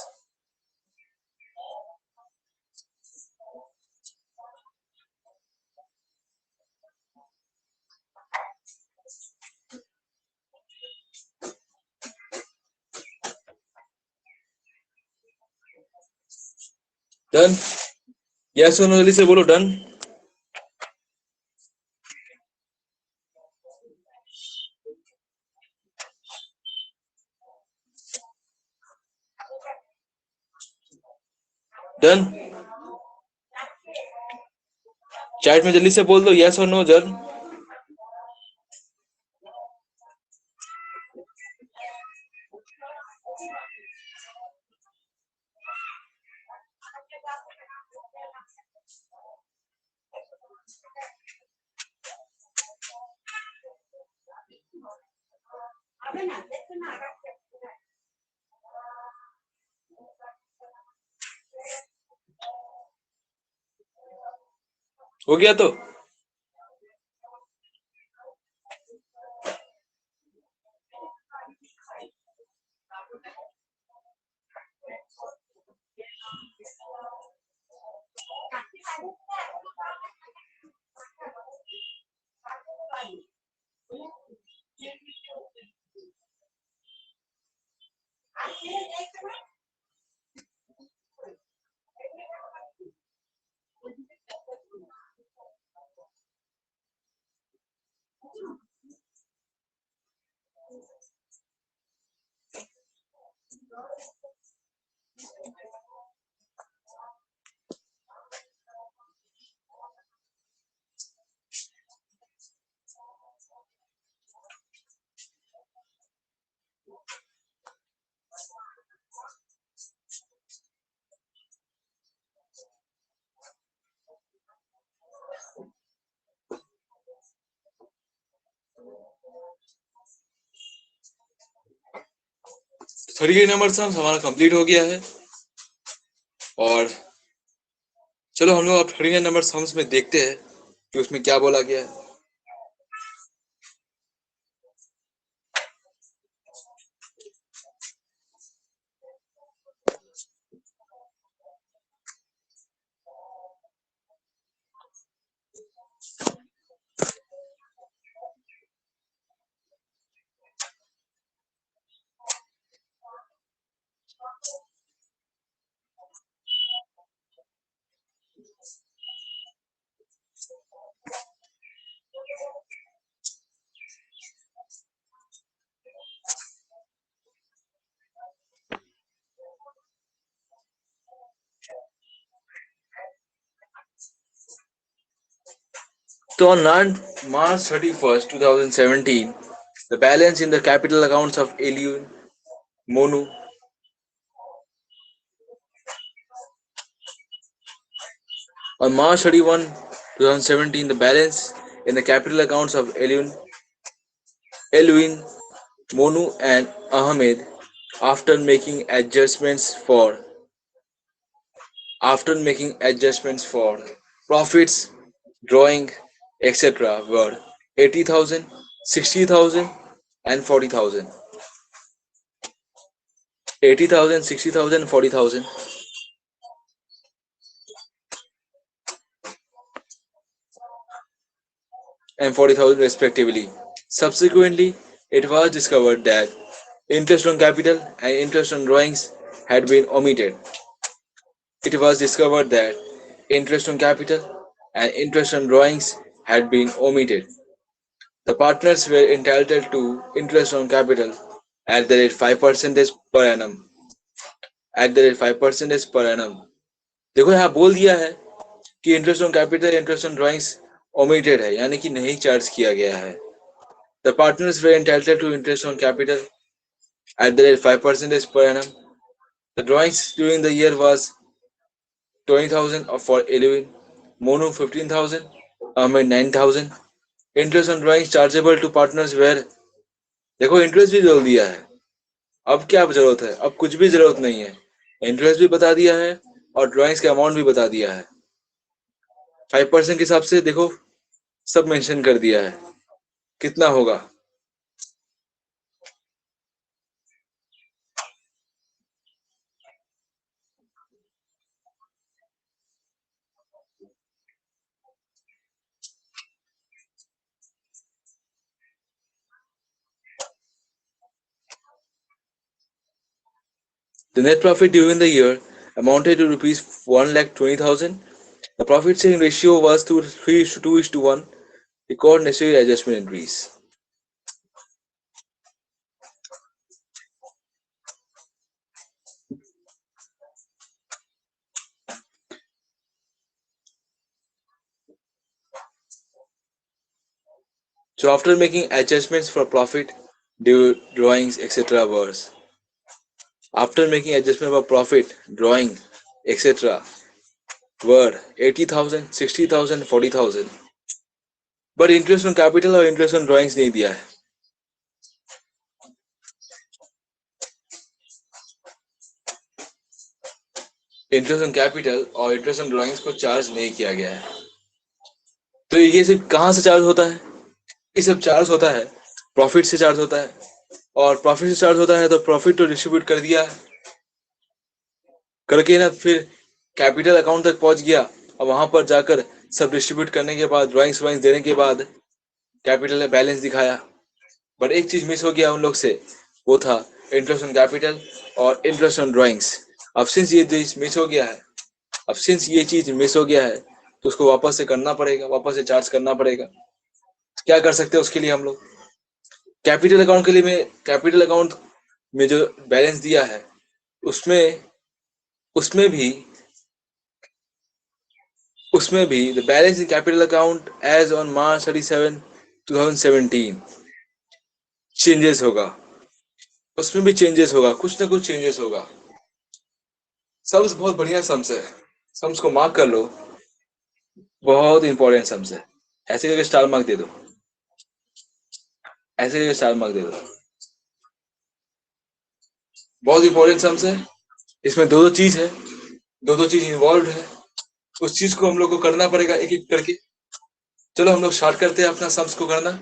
Done? Yes or no? जल्दी से बोलो done. Done? चैट में जल्दी से बोल दो yes or no. Done? हो गया तो? थर्टी नंबर सम हमारा कंप्लीट हो गया है। और चलो हम लोग अब 39 नंबर सम्स में देखते हैं कि उसमें क्या बोला गया है। So on March 31st, 2017, the balance in the capital accounts of Eliun, Monu, on March 31, 2017, the balance in the capital accounts of Elwin, Monu, and Ahmed after making adjustments for profits, drawing, etc. were 80,000, 60,000, and 40,000. 80,000, 60,000, 40,000, and 40,000 respectively. Subsequently, it was discovered that interest on capital and interest on drawings had been omitted. It was discovered that interest on capital and interest on drawings had been omitted. The partners were entitled to interest on capital at the rate 5% per annum. At the rate 5% per annum. देखो यहाँ बोल दिया है कि interest on capital interest on drawings omitted है यानी कि नहीं चार्ज किया गया है. The partners were entitled to interest on capital at the rate 5% per annum. The drawings during the year was 20,000 for 11, Monu 15,000, Ahmed 9,000. Interest on drawings chargeable to partners were देखो interest भी जोड़ दिया है. अब क्या जरूरत है? अब कुछ भी जरूरत नहीं है. इंटरेस्ट भी बता दिया है और ड्राइंग्स का अमाउंट भी बता दिया है. 5% के हिसाब से देखो सब मेंशन कर दिया है. कितना होगा? The net profit during the year amounted to rupees 1,20,000. The profit sharing ratio was 3:1. Record necessary adjustment entries. So after making adjustments for profit, drawings, etc. After making adjustment for profit, drawing, etc. were 80,000, 60,000, 40,000. But interest on capital और interest on drawings नहीं दिया है. Interest on capital और interest on drawings को charge नहीं किया गया है. तो ये सब कहाँ से चार्ज होता है? ये सब चार्ज होता है प्रॉफिट से चार्ज होता है. और प्रॉफिट से चार्ज होता है तो प्रॉफिट तो डिस्ट्रीब्यूट कर दिया करके ना फिर कैपिटल अकाउंट तक पहुंच गया और वहां पर जाकर सब डिस्ट्रीब्यूट करने के बाद ड्राइंग्स वाइंग्स देने के बाद कैपिटल ने बैलेंस दिखाया. बट एक चीज मिस हो गया उन लोग से, वो था इंटरेस्ट ऑन कैपिटल और इंटरेस्ट ऑन ड्राइंग्स. अब सिंस ये चीज मिस हो गया है तो उसको वापस से करना पड़ेगा, वापस से चार्ज करना पड़ेगा. क्या कर सकते हैं उसके लिए हम लोग? कैपिटल अकाउंट के लिए में कैपिटल अकाउंट में जो बैलेंस दिया है उसमें उसमें भी the balance in capital account as on March 31, 2017 changes होगा. उसमें भी चेंजेस होगा, कुछ ना कुछ चेंजेस होगा. सम्स बहुत बढ़िया सम्स है, सम्स को मार्क कर लो. बहुत इंपॉर्टेंट सम्स है. ऐसे करके स्टार मार्क दे दो, ऐसे करके स्टार मार्क दे दो. बहुत इंपॉर्टेंट सम्स है. इसमें दो दो चीज इन्वॉल्व है. उस चीज को हम लोग को करना पड़ेगा एक एक करके. चलो हम लोग स्टार्ट करते हैं अपना सम्स को करना.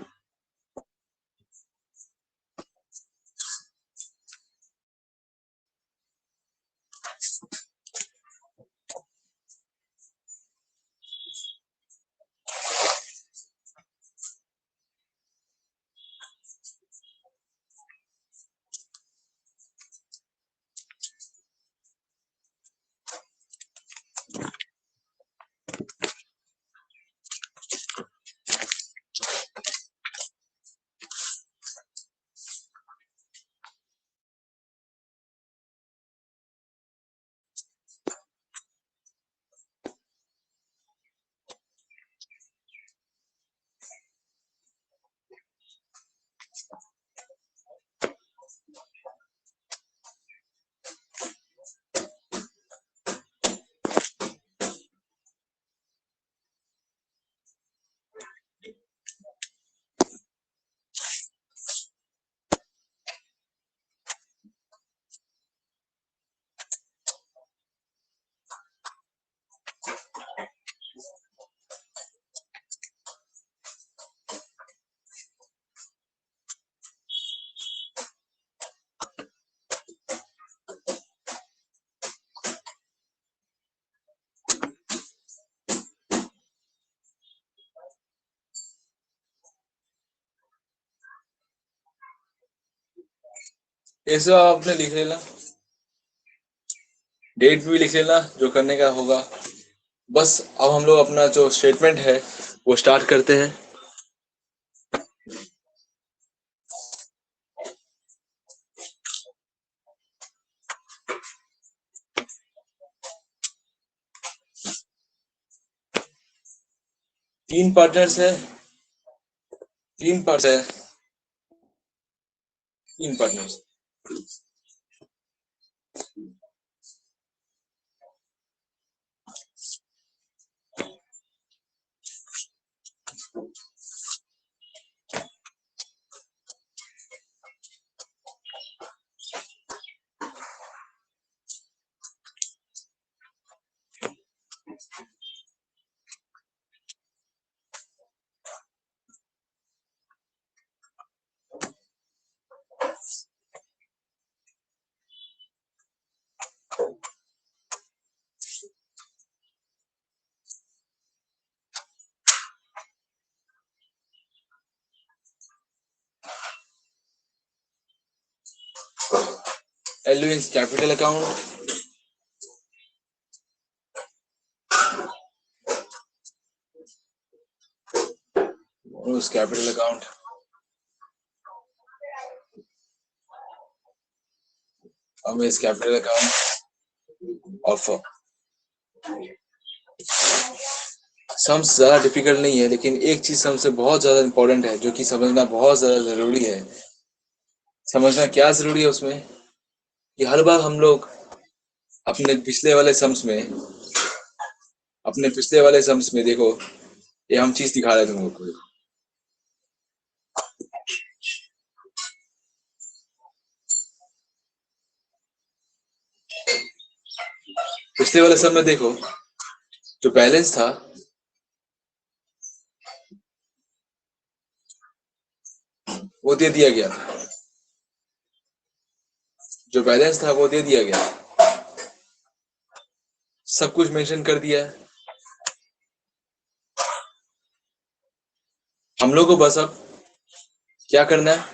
ये सब आपने लिख लेना, डेट भी लिख लेना जो करने का होगा। बस अब हम लोग अपना जो स्टेटमेंट है वो स्टार्ट करते हैं। तीन पार्टनर्स है, तीन पार्ट है, तीन partners. L means capital account, उस कैपिटल अकाउंट, हम इस कैपिटल अकाउंट ऑफ सम्स ज्यादा डिफिकल्ट नहीं है, लेकिन एक चीज हमसे बहुत ज्यादा इंपॉर्टेंट है जो कि समझना बहुत ज्यादा जरूरी है। समझना क्या जरूरी है उसमें कि हर बार हम लोग अपने पिछले वाले सम्स में, अपने पिछले वाले सम्स में देखो, ये हम चीज दिखा रहे थे तुम लोग को। पिछले वाले सम में देखो जो बैलेंस था वो दे दिया गया था, जो बैलेंस था वो दे दिया गया, सब कुछ मेंशन कर दिया है। हम लोग को बस अब क्या करना है,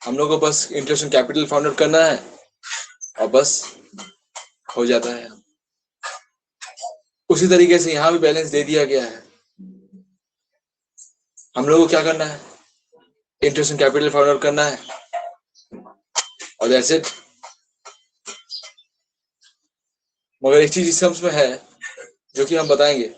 हम लोग को बस इंटरेस्ट कैपिटल फाउंड आउट करना है और बस हो जाता है। उसी तरीके से यहाँ भी बैलेंस दे दिया गया है, हम लोग को क्या करना है, इंटरेस्ट कैपिटल फाउंड आउट करना है और दैट्स इट। मगर एक चीज इस सम्स में है जो कि हम बताएंगे।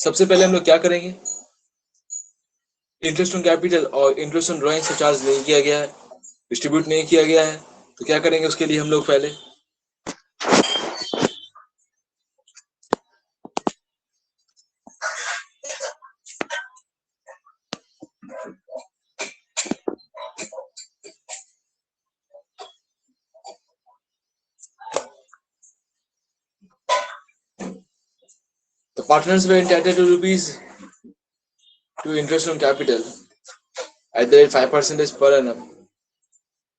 सबसे पहले हम लोग क्या करेंगे, इंटरेस्ट ऑन कैपिटल और इंटरेस्ट ऑन ड्राइंग से चार्ज नहीं किया गया है, डिस्ट्रीब्यूट नहीं किया गया है, तो क्या करेंगे उसके लिए हम लोग पहले the partners were entitled to rupees to interest on capital at the rate 5% per annum.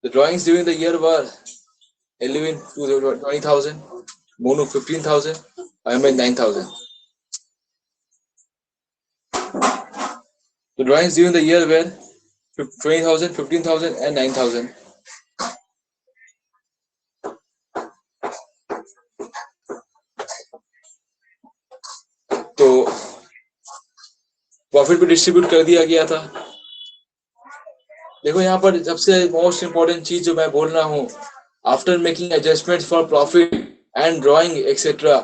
The drawings during the year were 11 to 20,000, Monu 15,000, Ahmed 9,000. The drawings during the year were 20,000, 15,000 and 9,000. तो profit भी distribute कर दिया गया था। देखो यहाँ पर सबसे मोस्ट इंपॉर्टेंट चीज जो मैं बोल रहा हूँ, after making adjustment for profit and drawing etcetera,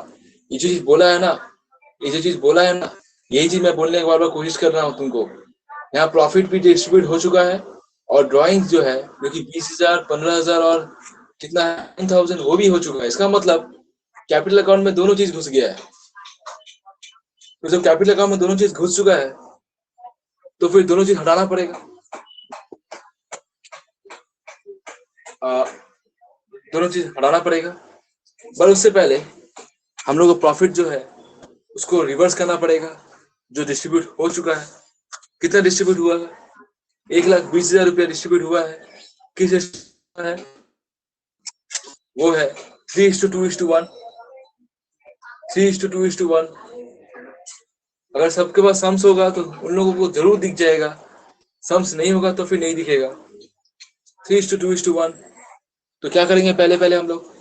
ये जो चीज बोला है ना, ये जो चीज बोला है ना, यही चीज मैं बोलने की बार बार कोशिश कर रहा हूँ तुमको। यहाँ प्रॉफिट भी डिस्ट्रीब्यूट हो चुका है और ड्रॉइंग जो है जो कि 20,000, 15,000 और कितना 9,000 वो भी हो चुका है। इसका मतलब कैपिटल अकाउंट में दोनों चीज घुस गया है। तो जब कैपिटल अकाउंट में दोनों चीज घुस चुका है तो फिर दोनों चीज हटाना पड़ेगा। दोनों चीज हटाना पड़ेगा, पर उससे पहले हम लोग को प्रॉफिट जो है उसको रिवर्स करना पड़ेगा जो डिस्ट्रीब्यूट हो चुका है। कितना डिस्ट्रीब्यूट हुआ है? 1,20,000 रुपया डिस्ट्रीब्यूट हुआ है। किस है? वो है 3:2:1। 3:2:1। अगर सबके पास सम्स होगा तो उन लोगों को जरूर दिख जाएगा, सम्स नहीं होगा तो फिर नहीं दिखेगा। 3:2:1। तो क्या करेंगे पहले पहले हम लोग,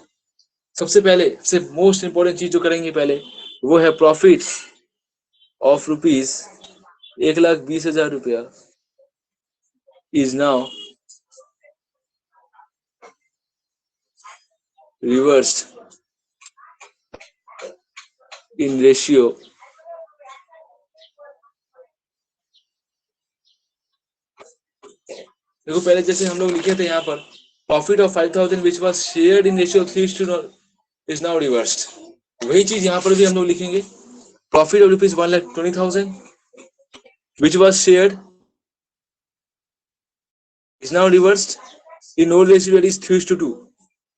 सबसे पहले से मोस्ट इंपॉर्टेंट चीज जो करेंगे पहले वो है प्रॉफिट ऑफ रुपीज 1,20,000 रुपया is now reversed in ratio देखो पहले जैसे हम लोग लिखे थे यहाँ पर profit of 5,000 which was shared in ratio 3:1 is now reversed। वही चीज यहाँ पर भी हम लोग लिखेंगे, profit of rupees 1,20,000 which was shared is now reversed in old ratio that is 3:2।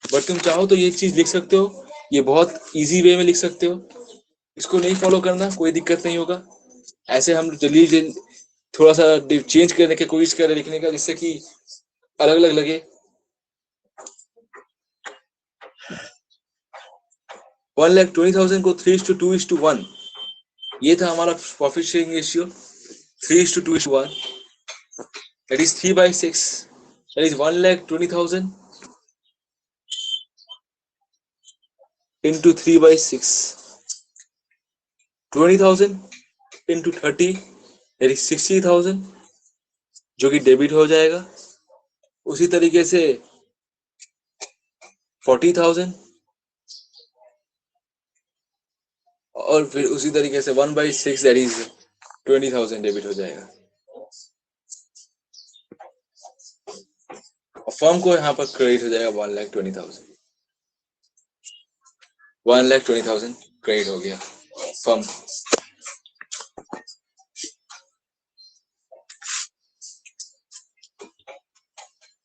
But तुम चाहो तो ये चीज लिख सकते हो, ये बहुत इजी वे में लिख सकते हो, इसको नहीं फॉलो करना कोई दिक्कत नहीं होगा। ऐसे हम जल्दी थोड़ा सा चेंज करने की कोशिश करें लिखने का, जिससे कि अलग अलग लगे। 1,20,000 को 3:2:1, ये था हमारा profit sharing ratio 3:2:1, that is 3/6, that is 1,20,000 into 3/6, 20,000 into 30, that is 60,000 जो कि डेबिट हो जाएगा। उसी तरीके से 40,000 और फिर उसी तरीके से 1/6 that is 20,000 डेबिट हो जाएगा। फर्म को यहाँ पर क्रेडिट हो जाएगा 1,20,000, 1,20,000 क्रेडिट हो गया फर्म।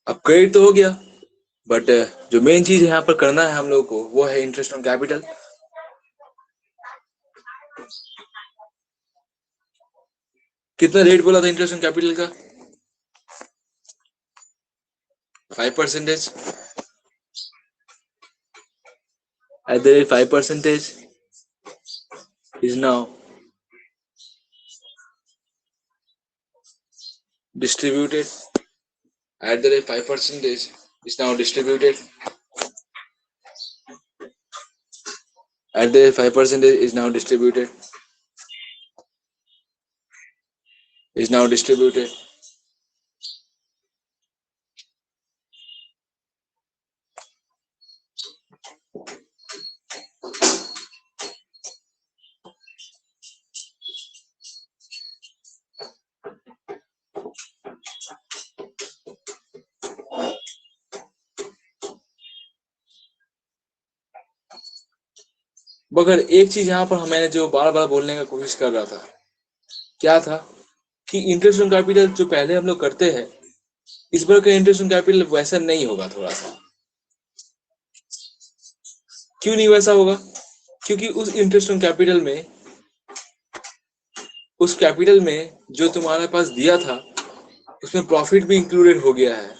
अब क्रेडिट तो हो गया, बट जो मेन चीज यहाँ पर करना है हम लोग को वो है इंटरेस्ट ऑन कैपिटल। कितना रेट बोला था इंटरेस्ट ऑन कैपिटल का? 5%। at the rate 5% is now distributed, at the rate 5% is now distributed, at the rate 5% is now distributed, is now distributed। मगर एक चीज यहाँ पर मैंने जो बार बार बोलने का कोशिश कर रहा था, क्या था कि इंटरेस्ट ऑन कैपिटल जो पहले हम लोग करते हैं, इस बार का इंटरेस्ट ऑन कैपिटल वैसा नहीं होगा। थोड़ा सा क्यों नहीं वैसा होगा? क्योंकि उस इंटरेस्ट ऑन कैपिटल में, उस कैपिटल में जो तुम्हारे पास दिया था उसमें प्रॉफिट भी इंक्लूडेड हो गया है,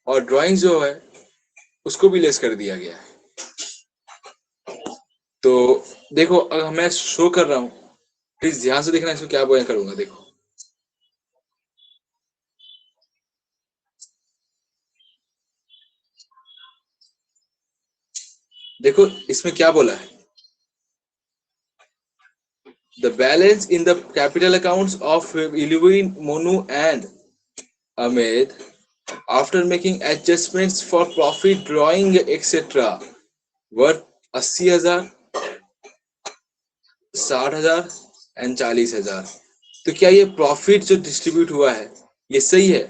और ड्राइंग जो है उसको भी लेस कर दिया गया है। तो देखो, अगर मैं शो कर रहा हूं, प्लीज ध्यान से देखना इसमें क्या बयां करूंगा। देखो, देखो इसमें क्या बोला है, the balance in the capital accounts of Eluin, Monu and Amit after making adjustments for profit drawing etcetera worth 80,000, 60,000 and 40,000। तो क्या ये प्रॉफिट जो डिस्ट्रीब्यूट हुआ है ये सही है?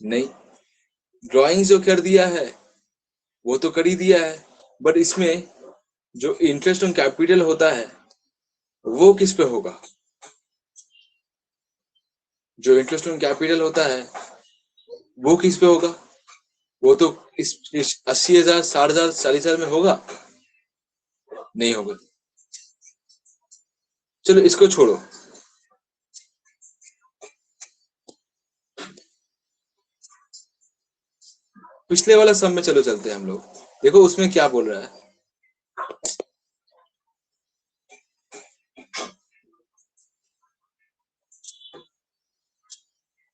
नहीं। ड्राइंग जो कर दिया है वो तो कर ही दिया है, बट इसमें जो इंटरेस्ट ऑन कैपिटल होता है वो किस पे होगा? जो इंटरेस्ट ऑन कैपिटल होता है वो किस पे होगा? वो तो इस 80,000, 60,000, 40,000 में होगा? नहीं होगा। चलो इसको छोड़ो, पिछले वाला सम में चलो चलते हैं हम लोग। देखो उसमें क्या बोल रहा है,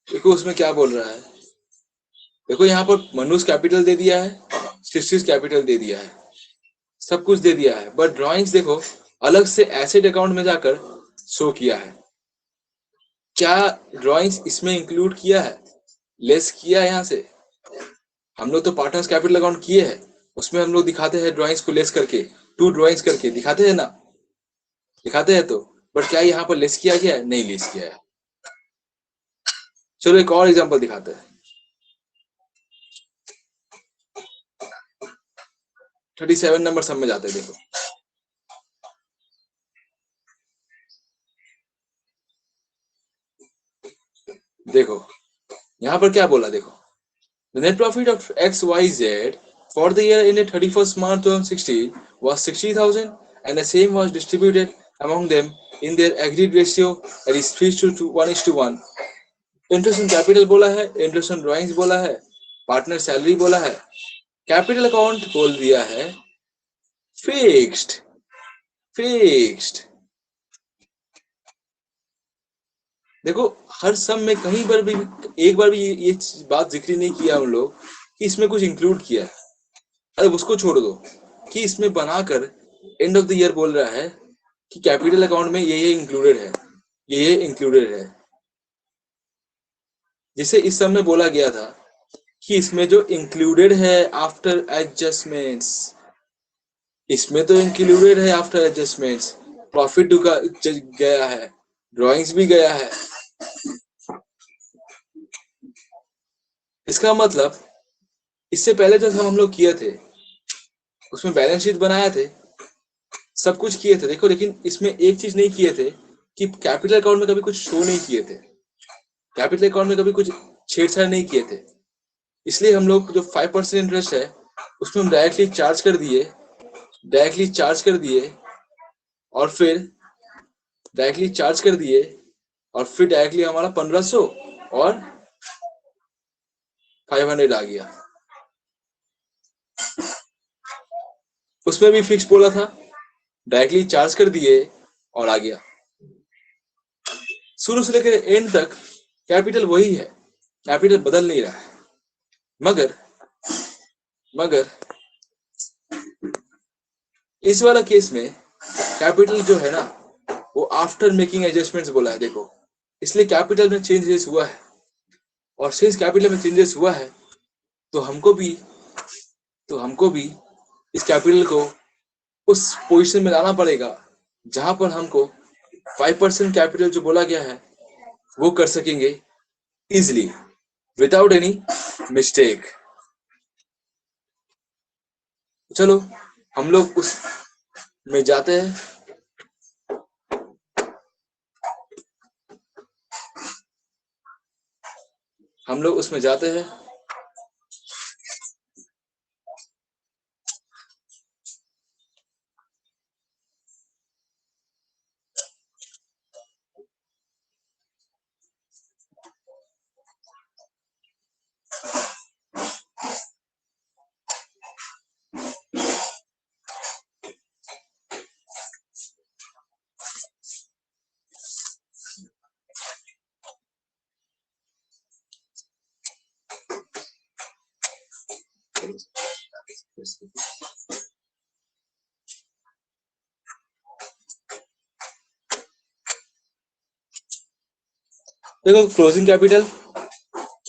देखो उसमें क्या बोल रहा है। देखो यहाँ पर मनुष्य कैपिटल दे दिया है, सिस्टिस कैपिटल दे दिया है, सब कुछ दे दिया है, बट ड्राइंग्स देखो अलग से एसेट अकाउंट में जाकर शो किया है। क्या ड्राइंग्स इसमें इंक्लूड किया है, लेस किया है? यहाँ से हम लोग तो पार्टनर्स कैपिटल अकाउंट किए हैं, उसमें हम लोग दिखाते हैं ड्राइंग्स को लेस करके, टू ड्राइंग्स करके दिखाते हैं ना, दिखाते हैं तो। बट क्या यहाँ पर लेस किया गया है? नहीं लेस किया है। चलो एक और एग्जांपल दिखाते हैं। 37 नंबर सब में जाते हैं। देखो, देखो यहाँ पर क्या बोला, देखो the net profit of XYZ for the year ended 31st March 2016 was 60,000 and the same was distributed among them in their agreed ratio that is 3:1:1। Interest on capital बोला है, इंटरेस्ट ऑन ड्राइंग्स बोला है, partner salary बोला है, capital account बोल दिया है fixed. Fixed देखो हर सम में कहीं पर भी एक बार भी ये बात जिक्र नहीं किया हम लोग कि इसमें कुछ इंक्लूड किया है। अब उसको छोड़ दो कि इसमें बनाकर एंड ऑफ द ईयर बोल रहा है कि कैपिटल अकाउंट में ये इंक्लूडेड है, ये इंक्लूडेड है। जिसे इस सब में बोला गया था कि इसमें जो इंक्लूडेड है आफ्टर एडजस्टमेंट्स, इसमें तो इंक्लूडेड है आफ्टर एडजस्टमेंट्स, प्रॉफिट गया है, ड्राइंग्स भी गया है। इसका मतलब इससे पहले जो हम लोग किए थे उसमें बैलेंस शीट बनाए थे, सब कुछ किए थे, देखो, लेकिन इसमें एक चीज नहीं किए थे कि कैपिटल अकाउंट में कभी कुछ शो नहीं किए थे, कैपिटल अकाउंट में कभी कुछ छेड़छाड़ नहीं किए थे। इसलिए हम लोग जो 5% इंटरेस्ट है उसमें हम डायरेक्टली चार्ज कर दिए, डायरेक्टली चार्ज कर दिए और फिर डायरेक्टली चार्ज कर दिए और फिर डायरेक्टली हमारा 1500 और 500 आ गया। उसमें भी फिक्स बोला था, डायरेक्टली चार्ज कर दिए और आ गया। शुरू से लेकर एंड तक कैपिटल वही है, कैपिटल बदल नहीं रहा है। मगर मगर इस वाला केस में कैपिटल जो है ना वो आफ्टर मेकिंग एडजस्टमेंट्स बोला है। देखो इसलिए कैपिटल में चेंजेस हुआ है, और सिंस कैपिटल में चेंजेस हुआ है तो हमको भी इस कैपिटल को उस पोजीशन में लाना पड़ेगा जहां पर हमको 5% कैपिटल जो बोला गया है वो कर सकेंगे इजिली विदाउट एनी मिस्टेक। चलो हम लोग उस में जाते हैं, हम लोग उसमें जाते हैं, देखो क्लोजिंग कैपिटल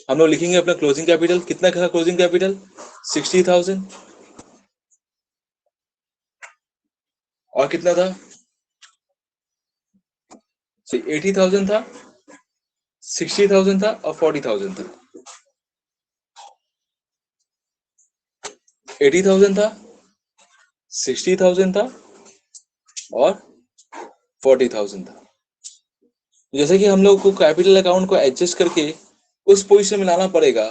हम लोग लिखेंगे अपना क्लोजिंग कैपिटल कितना था, क्लोजिंग कैपिटल 60,000 और कितना था 80,000 था, 60,000 था और 40,000 था। 80,000 था, 60,000 था और 40,000 था। जैसे कि हम लोग को कैपिटल अकाउंट को एडजस्ट करके उस पोजीशन में लाना पड़ेगा।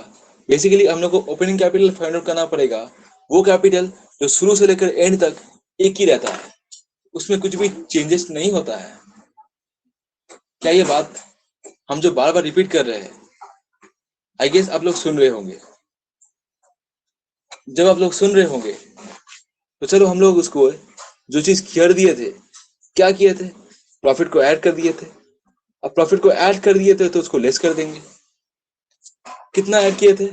बेसिकली हम लोग को ओपनिंग कैपिटल फाइंड आउट करना पड़ेगा, वो कैपिटल जो शुरू से लेकर एंड तक एक ही रहता है, उसमें कुछ भी चेंजेस नहीं होता है। क्या ये बात हम जो बार बार रिपीट कर रहे हैं, आई गेस आप लोग सुन रहे होंगे। जब आप लोग सुन रहे होंगे तो चलो हम लोग उसको जो चीज कर दिए थे, क्या किए थे, प्रॉफिट को ऐड कर दिए थे। अब प्रॉफिट को ऐड कर दिए थे तो उसको लेस कर देंगे। कितना ऐड किए थे,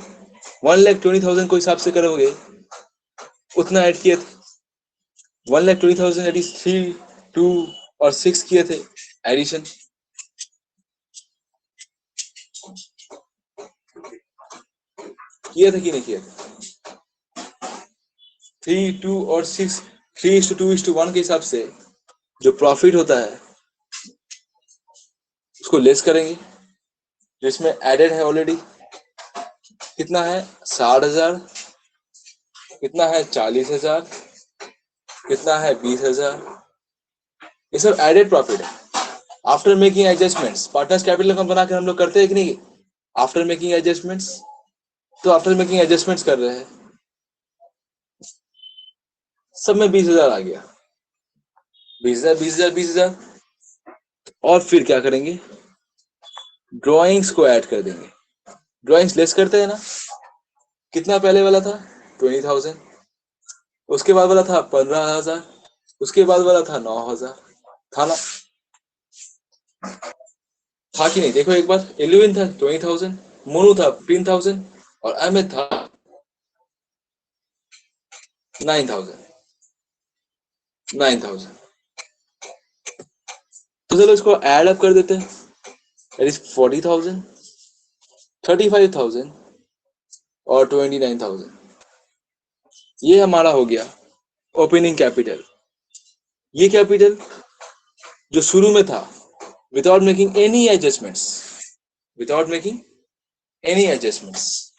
1,20,000 को हिसाब से करोगे उतना ऐड किए थे। 1,20,000 एट इज 3, 2 और 6 किए थे एडिशन। किए थे कि नहीं किए थे? 3, 2 और 6, 3:2:1 के हिसाब से जो प्रॉफिट होता है उसको लेस करेंगे, जिसमें एडेड है ऑलरेडी। कितना है 60,000, कितना है 40,000, कितना है 20,000। ये सब एडेड प्रॉफिट है after making adjustments. Partners capital account बना कर हम लोग करते हैं कि नहीं आफ्टर मेकिंग एडजस्टमेंट्स? तो आफ्टर मेकिंग एडजस्टमेंट्स कर रहे हैं, सब में 20,000 आ गया। 20,000 20,000 20,000 और फिर क्या करेंगे, ड्रॉइंग्स को ऐड कर देंगे। ड्रॉइंग्स लेस करते हैं ना, कितना पहले वाला था 20,000, उसके बाद वाला था 15,000, उसके बाद वाला था 9,000। था ना, था कि नहीं? देखो एक बार, एलिविन था 20,000, मोनू था 15,000 और अहमद था 9,000। 9,000 तो चलो इसको ऐड अप कर देते हैं। दैट इज 40,000, 35,000 और 29,000। ये हमारा हो गया ओपनिंग कैपिटल। ये कैपिटल जो शुरू में था without making any adjustments, without making any adjustments.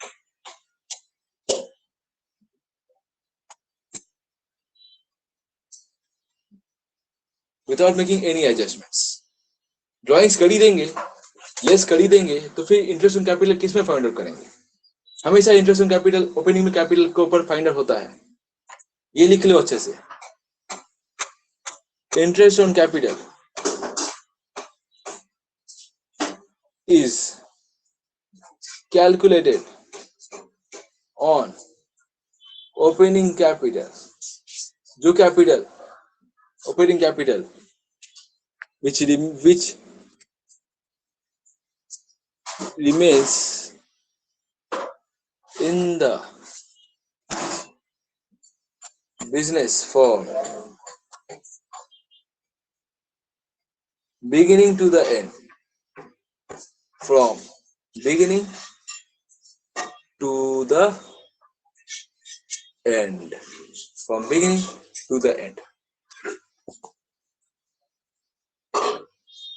Without making any adjustments drawings कर ही देंगे, लेस कर ही देंगे, तो फिर इंटरेस्ट ऑन कैपिटल किस में फाइंड आउट करेंगे? हमेशा इंटरेस्ट ऑन कैपिटल ओपनिंग में कैपिटल के ऊपर फाइंड आउट होता है। ये लिख लो अच्छे से, interest on capital is calculated on opening capital। जो capital opening capital which remains in the business from beginning to the end, from beginning to the end, from beginning to the end।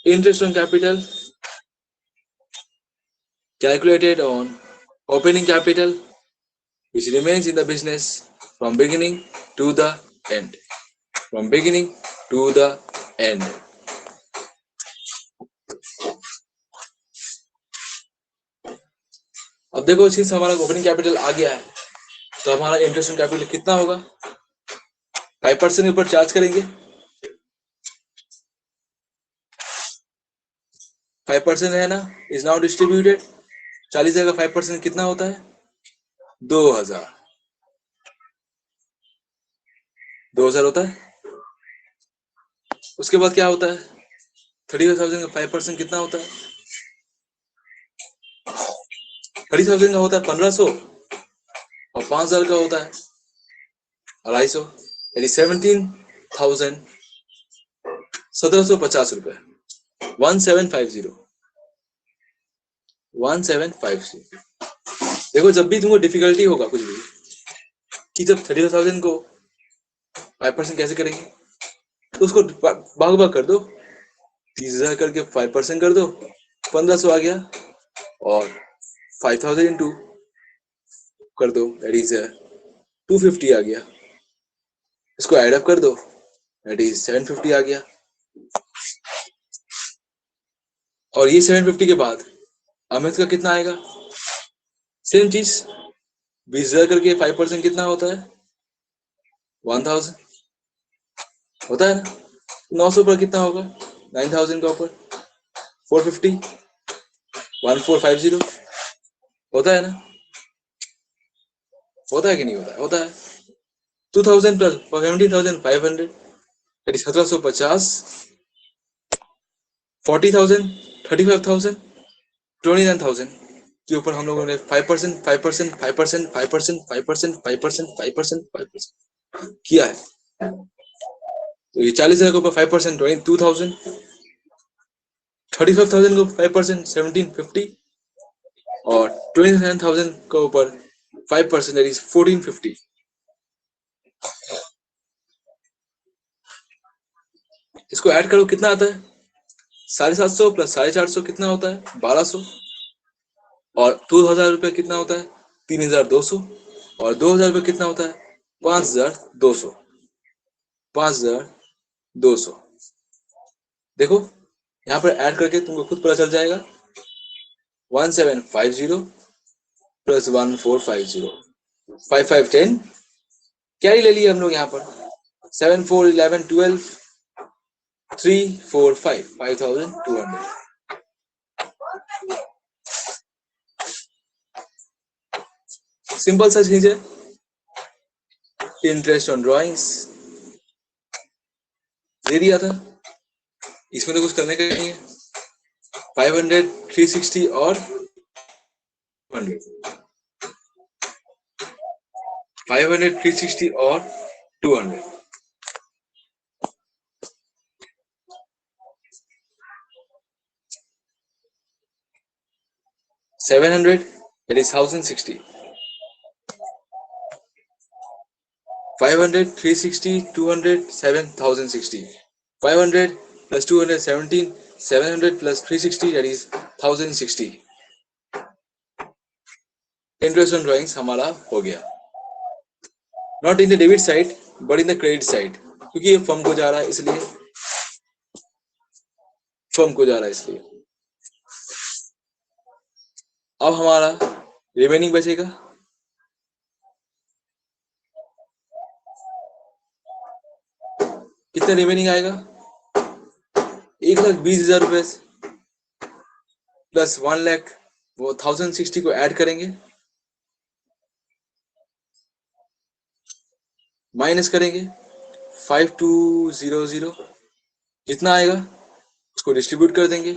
Interest on capital calculated on opening capital which remains in the business from beginning to the end. From beginning to the end. अब देखो since हमारा opening capital आ गया है तो हमारा interest capital कितना होगा? 5% के ऊपर चार्ज करेंगे। 5% है ना, इज नाउ डिस्ट्रीब्यूटेड। 40 जगह 5% कितना होता है? 2000। 2000 होता है। उसके बाद क्या होता है? 30,000 का 5% कितना होता है? 30,000 का होता है 1500 और 5000 का होता है 250, यानी 17,000 1750 रुपए। 1750 1750। देखो जब भी तुमको डिफिकल्टी होगा कुछ भी कि जब 30,000 को 5% कैसे करेंगे तो उसको भाग भाग कर दो। 30,000 करके 5% कर दो, 1500 आ गया और 5,000 इंटू कर दो, दैट इज 250 आ गया। इसको ऐड अप कर दो, दैट इज 750 आ गया। और ये 750 के बाद अमित का कितना आएगा? सेम चीज, 20,000 करके 5% कितना होता है? 1000 होता है ना। 900 पर कितना होगा? 9,000 का ऊपर 450, 1450 होता है ना। होता है कि नहीं होता है? होता है। 2000 प्लस 17,500 1750, 40,000, 35,000, 29,000 के ऊपर हम लोगों ने 5% 5% 5% 5% 5% 5% 5% 5% किया है। तो ये 40,000 के ऊपर 5% 22,000, 35,000 के ऊपर 5% 1750 और 29,000 के ऊपर 5% दैट इज 1450। इसको ऐड करो कितना आता है? 750 प्लस 450 कितना होता है? 1200 और 2,000 रुपये कितना होता है? 3,200 और 2,000 रुपये कितना होता है? 5,200। 5,200 देखो यहाँ पर ऐड करके तुमको खुद पता चल जाएगा। 1750 प्लस 1450, 5510 कैरी ले लिए हम लोग यहाँ पर। 7 4 11 12 3 4 5 5,200। सिंपल सा चीज है। इंटरेस्ट ऑन ड्राइंग्स दे दिया था, इसमें तो कुछ करने का नहीं है। 500 360 और 100, 500 360 और 200। 700 that is 1,060, 500 360 200 7,060, 500 plus 217, 700 plus 360 that is 1,060। Interest on drawings हमारा हो गया। Not in the debit side but in the credit side, क्योंकि ये फर्म को जा रहा है इसलिए, फर्म को जा रहा है इसलिए। अब हमारा रिमेनिंग बचेगा कितना? रिमेनिंग आएगा 1,20,000 रुपए प्लस 1 लाख, वो 1,060 को ऐड करेंगे, माइनस करेंगे 5200, जितना आएगा उसको डिस्ट्रीब्यूट कर देंगे।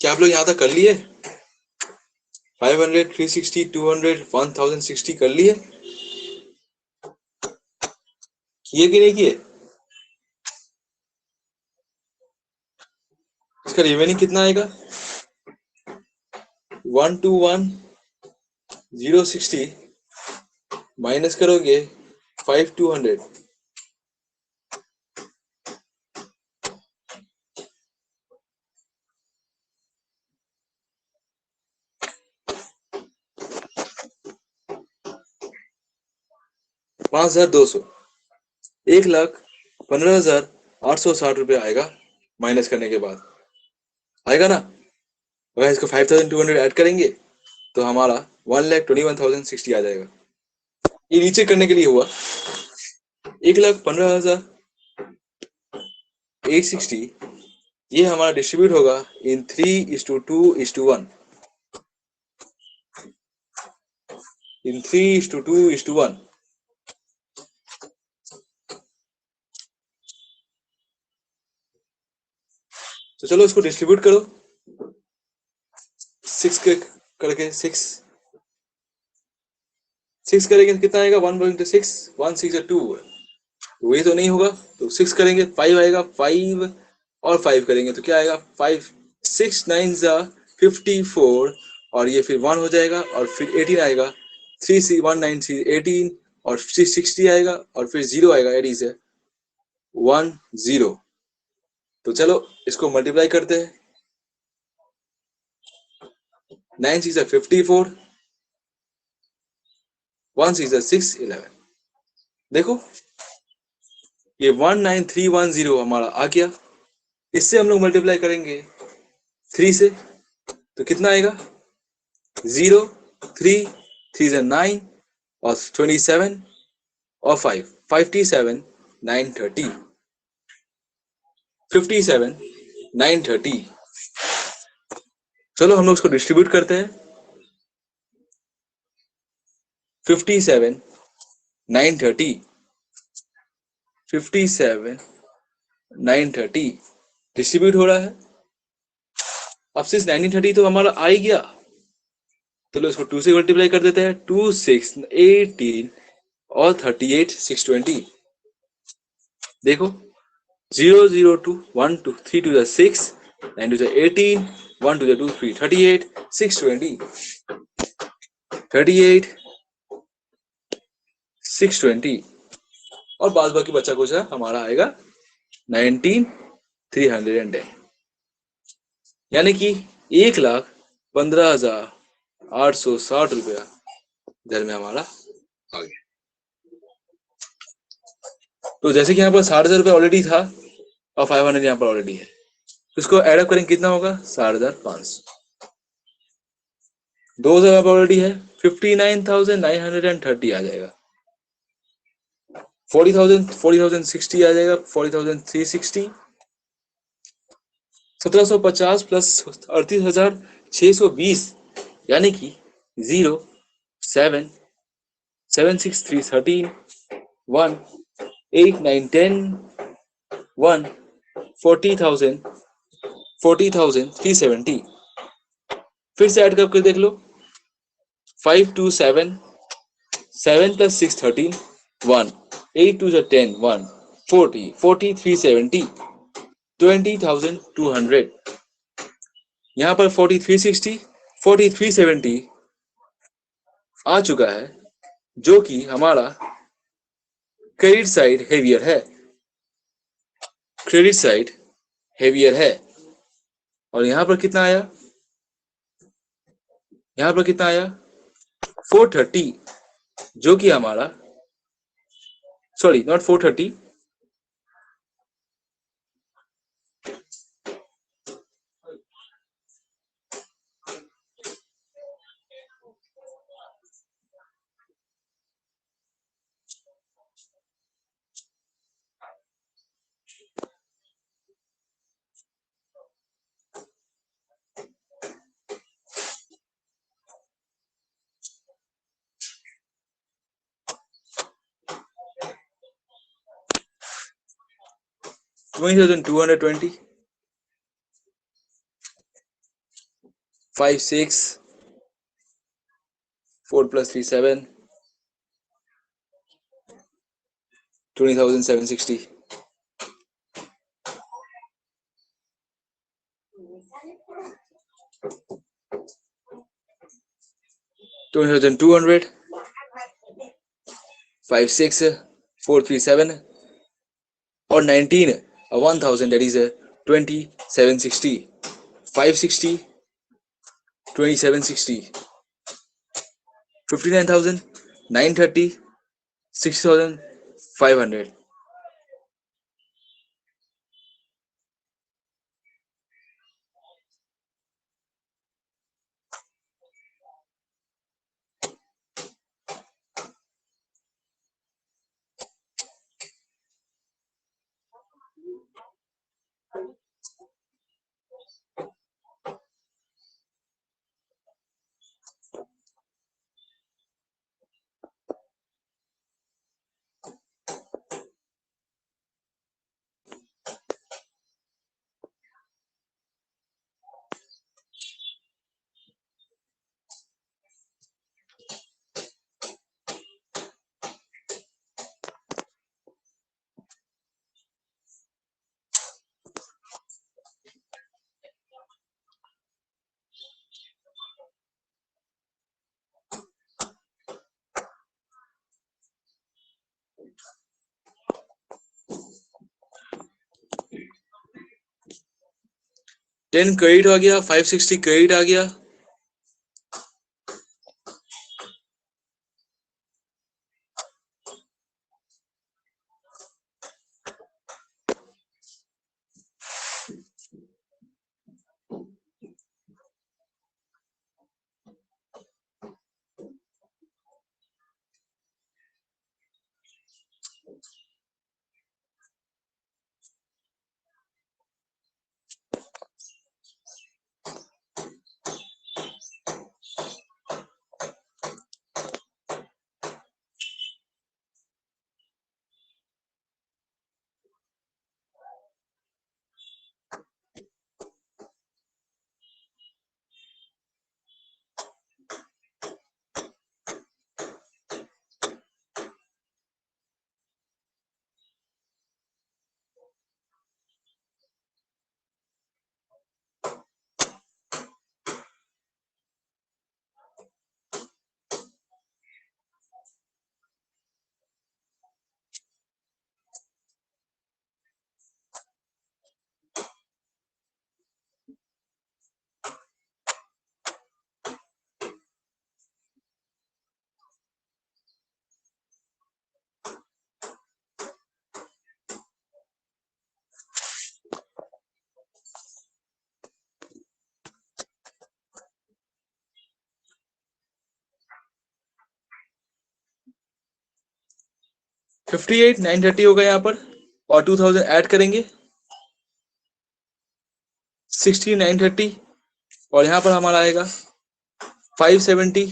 क्या आप लोग यहाँ तक कर लिए? 500, 360, 200, 1060 कर लिए? किए कि नहीं किए? इसका रिमेनिंग कितना आएगा? 121,060 माइनस करोगे 5,200, ₹5,200, 1,15,860 आएगा माइनस करने के बाद। आएगा ना? अगर इसको 5,200 ऐड करेंगे तो हमारा 1,21,060 आ जाएगा। ये नीचे करने के लिए हुआ 1,15,860। ये हमारा डिस्ट्रीब्यूट होगा इन 3:2:1, इन 3:2:1। तो चलो इसको डिस्ट्रीब्यूट करो 6 करके 6 करेंगे तो कितना आएगा? 1/6, 1 6 2, तो ये तो नहीं होगा, तो 6 करेंगे 5 आएगा, 5 और 5 करेंगे तो क्या आएगा? 5 6 9 54, और ये फिर 1 हो जाएगा, और फिर 18 आएगा, 3 1 9 3 18, और फिर 60 आएगा, और फिर 0 आएगा, एडी से 1 0। तो चलो इसको मल्टीप्लाई करते हैं। 9 6 54, 1 6 6 11। देखो ये 19310 हमारा आ गया। इससे हम लोग मल्टीप्लाई करेंगे 3 से, तो कितना आएगा? 0 3 3 9 और 27 और 5 57 930, 57 930। चलो हम लोग उसको डिस्ट्रीब्यूट करते हैं। 57 930, 57 930 डिस्ट्रीब्यूट हो रहा है। अब सिर्फ 1930 तो हमारा आ ही गया, चलो इसको 2 से मल्टीप्लाई कर देते हैं। 2 6 18 और 38 620। देखो 0 0 2 1 2 3 2 6 9 2 18 1 2 2 3 38 620, 38 620, और बाद बाकी बचा कुछ हमारा आएगा 19,310, यानी कि 1,15,860 रुपया घर में हमारा आ गया। तो जैसे कि यहाँ पर 60,000 रुपया ऑलरेडी था और 500 यहाँ पर ऑलरेडी है, तो इसको एडअप करेंगे कितना होगा? 60,500। 2,000 यहाँ पर ऑलरेडी है, 59,930 आ जाएगा। 40,060 आ जाएगा, 40,360। 1,750 प्लस 38,620, यानी कि 0 7 7 6 3 13 1 8 9 10 1 40,000 40,370। फिर से ऐड करके देख लो। 5 2 7 7 plus 6 13 1 8 2 10 1 40 40 370 20,200। यहाँ पर 4360 4370 आ चुका है, जो कि हमारा क्रेडिट साइड हेवियर है, क्रेडिट साइड हेवियर है। और यहाँ पर कितना आया? यहाँ पर कितना आया? 430, जो कि हमारा, sorry not 430, 20,220, 5 6, 4 plus 3 7, 20,760. 20,200, 5 6, 4 3 7, or 19, 1,000, that is 2760, 560, 2760, 59,000, 930, 6,500. Ten credit आ गया, 560 क्रेडिट आ गया, फिफ्टी एट 930 होगा यहाँ पर, और 2000 ऐड करेंगे, 16,930, और यहाँ पर हमारा आएगा 570,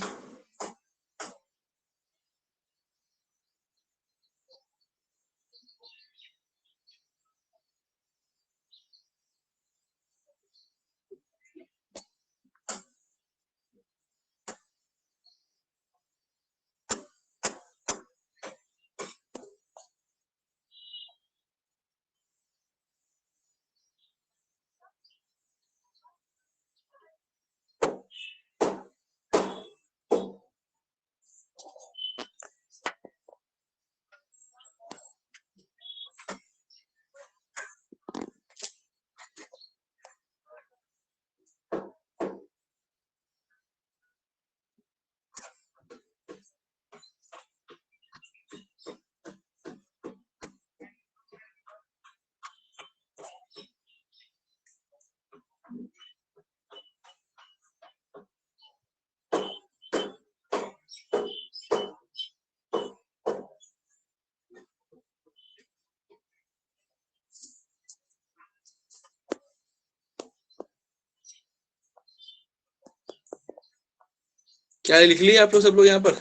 क्या लिख लिए आप लोग सब लोग यहाँ पर?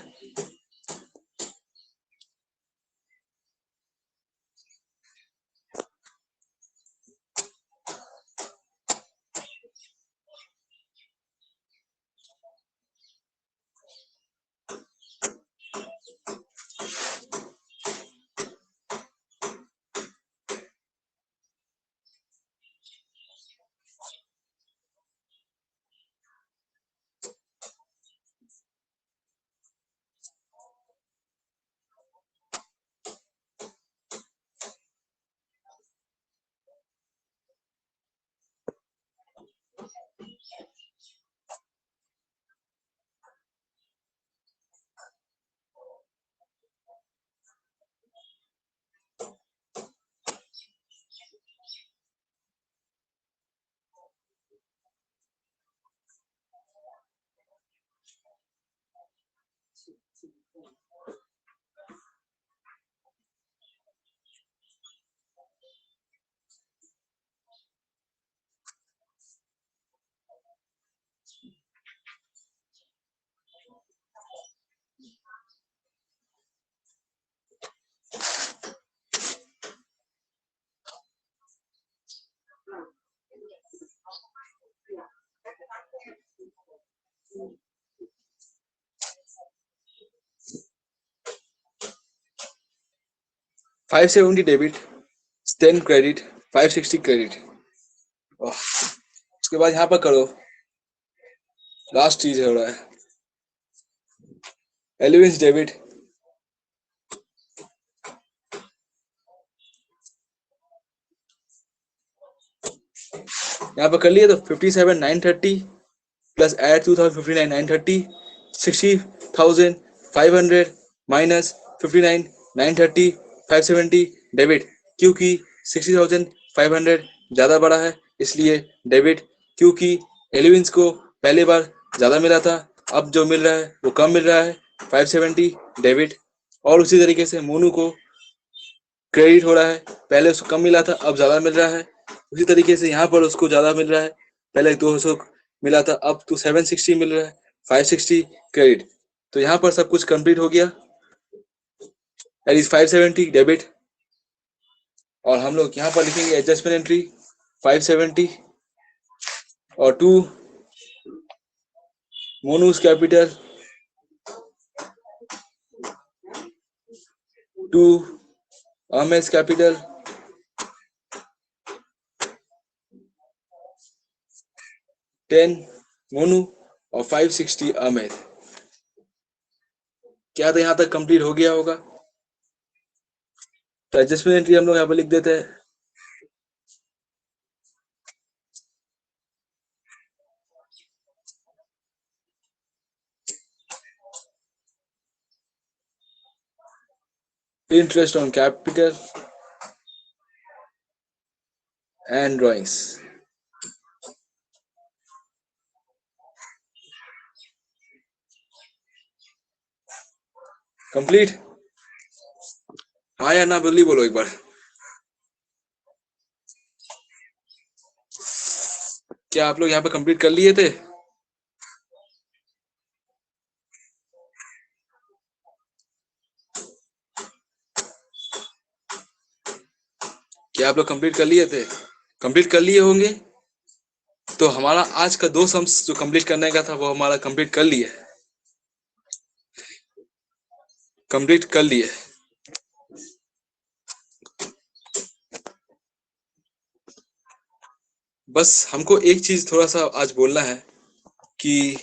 Five 570 debit, 10 credit, 560 credit. उसके बाद यहाँ पर करो, लास्ट चीज हो रहा है, 11 डेबिट, यहाँ पर कर लिए तो 57,930 प्लस एड 2,059,930, 60,500 माइनस 59,930, 570 डेबिट, क्योंकि 60,500 ज्यादा बड़ा है इसलिए डेबिट, क्योंकि 11 को पहले बार ज्यादा मिला था, अब जो मिल रहा है वो कम मिल रहा है, 570 डेबिट। और उसी तरीके से मोनू को क्रेडिट हो रहा है, पहले उसको कम मिला था अब ज्यादा मिल रहा है, उसी तरीके से यहाँ पर उसको ज्यादा मिल रहा है, पहले 200 मिला था अब तो 760 मिल रहा है, 560 क्रेडिट। तो यहाँ पर सब कुछ कंप्लीट हो गया, दैट इज 570 डेबिट। और हम लोग यहाँ पर लिखेंगे एडजस्टमेंट एंट्री 570 और 2 Monu's capital, 2 amaze capital, 10 Monu और 560 अमेज। क्या तो यहाँ तक कंप्लीट हो गया होगा? तो एडजस्टमेंट एंट्री हम लोग यहाँ पर लिख देते हैं, interest on capital and drawings। Complete? हाँ या ना जल्दी बोलो एक बार। क्या आप लोग यहाँ पे कंप्लीट कर लिए थे? क्या आप लोग कंप्लीट कर लिए थे? कंप्लीट कर लिए होंगे। तो हमारा आज का 2 सम्स जो कंप्लीट करने का था वो हमारा कंप्लीट कर लिए, कंप्लीट कर लिए। बस हमको एक चीज थोड़ा सा आज बोलना है कि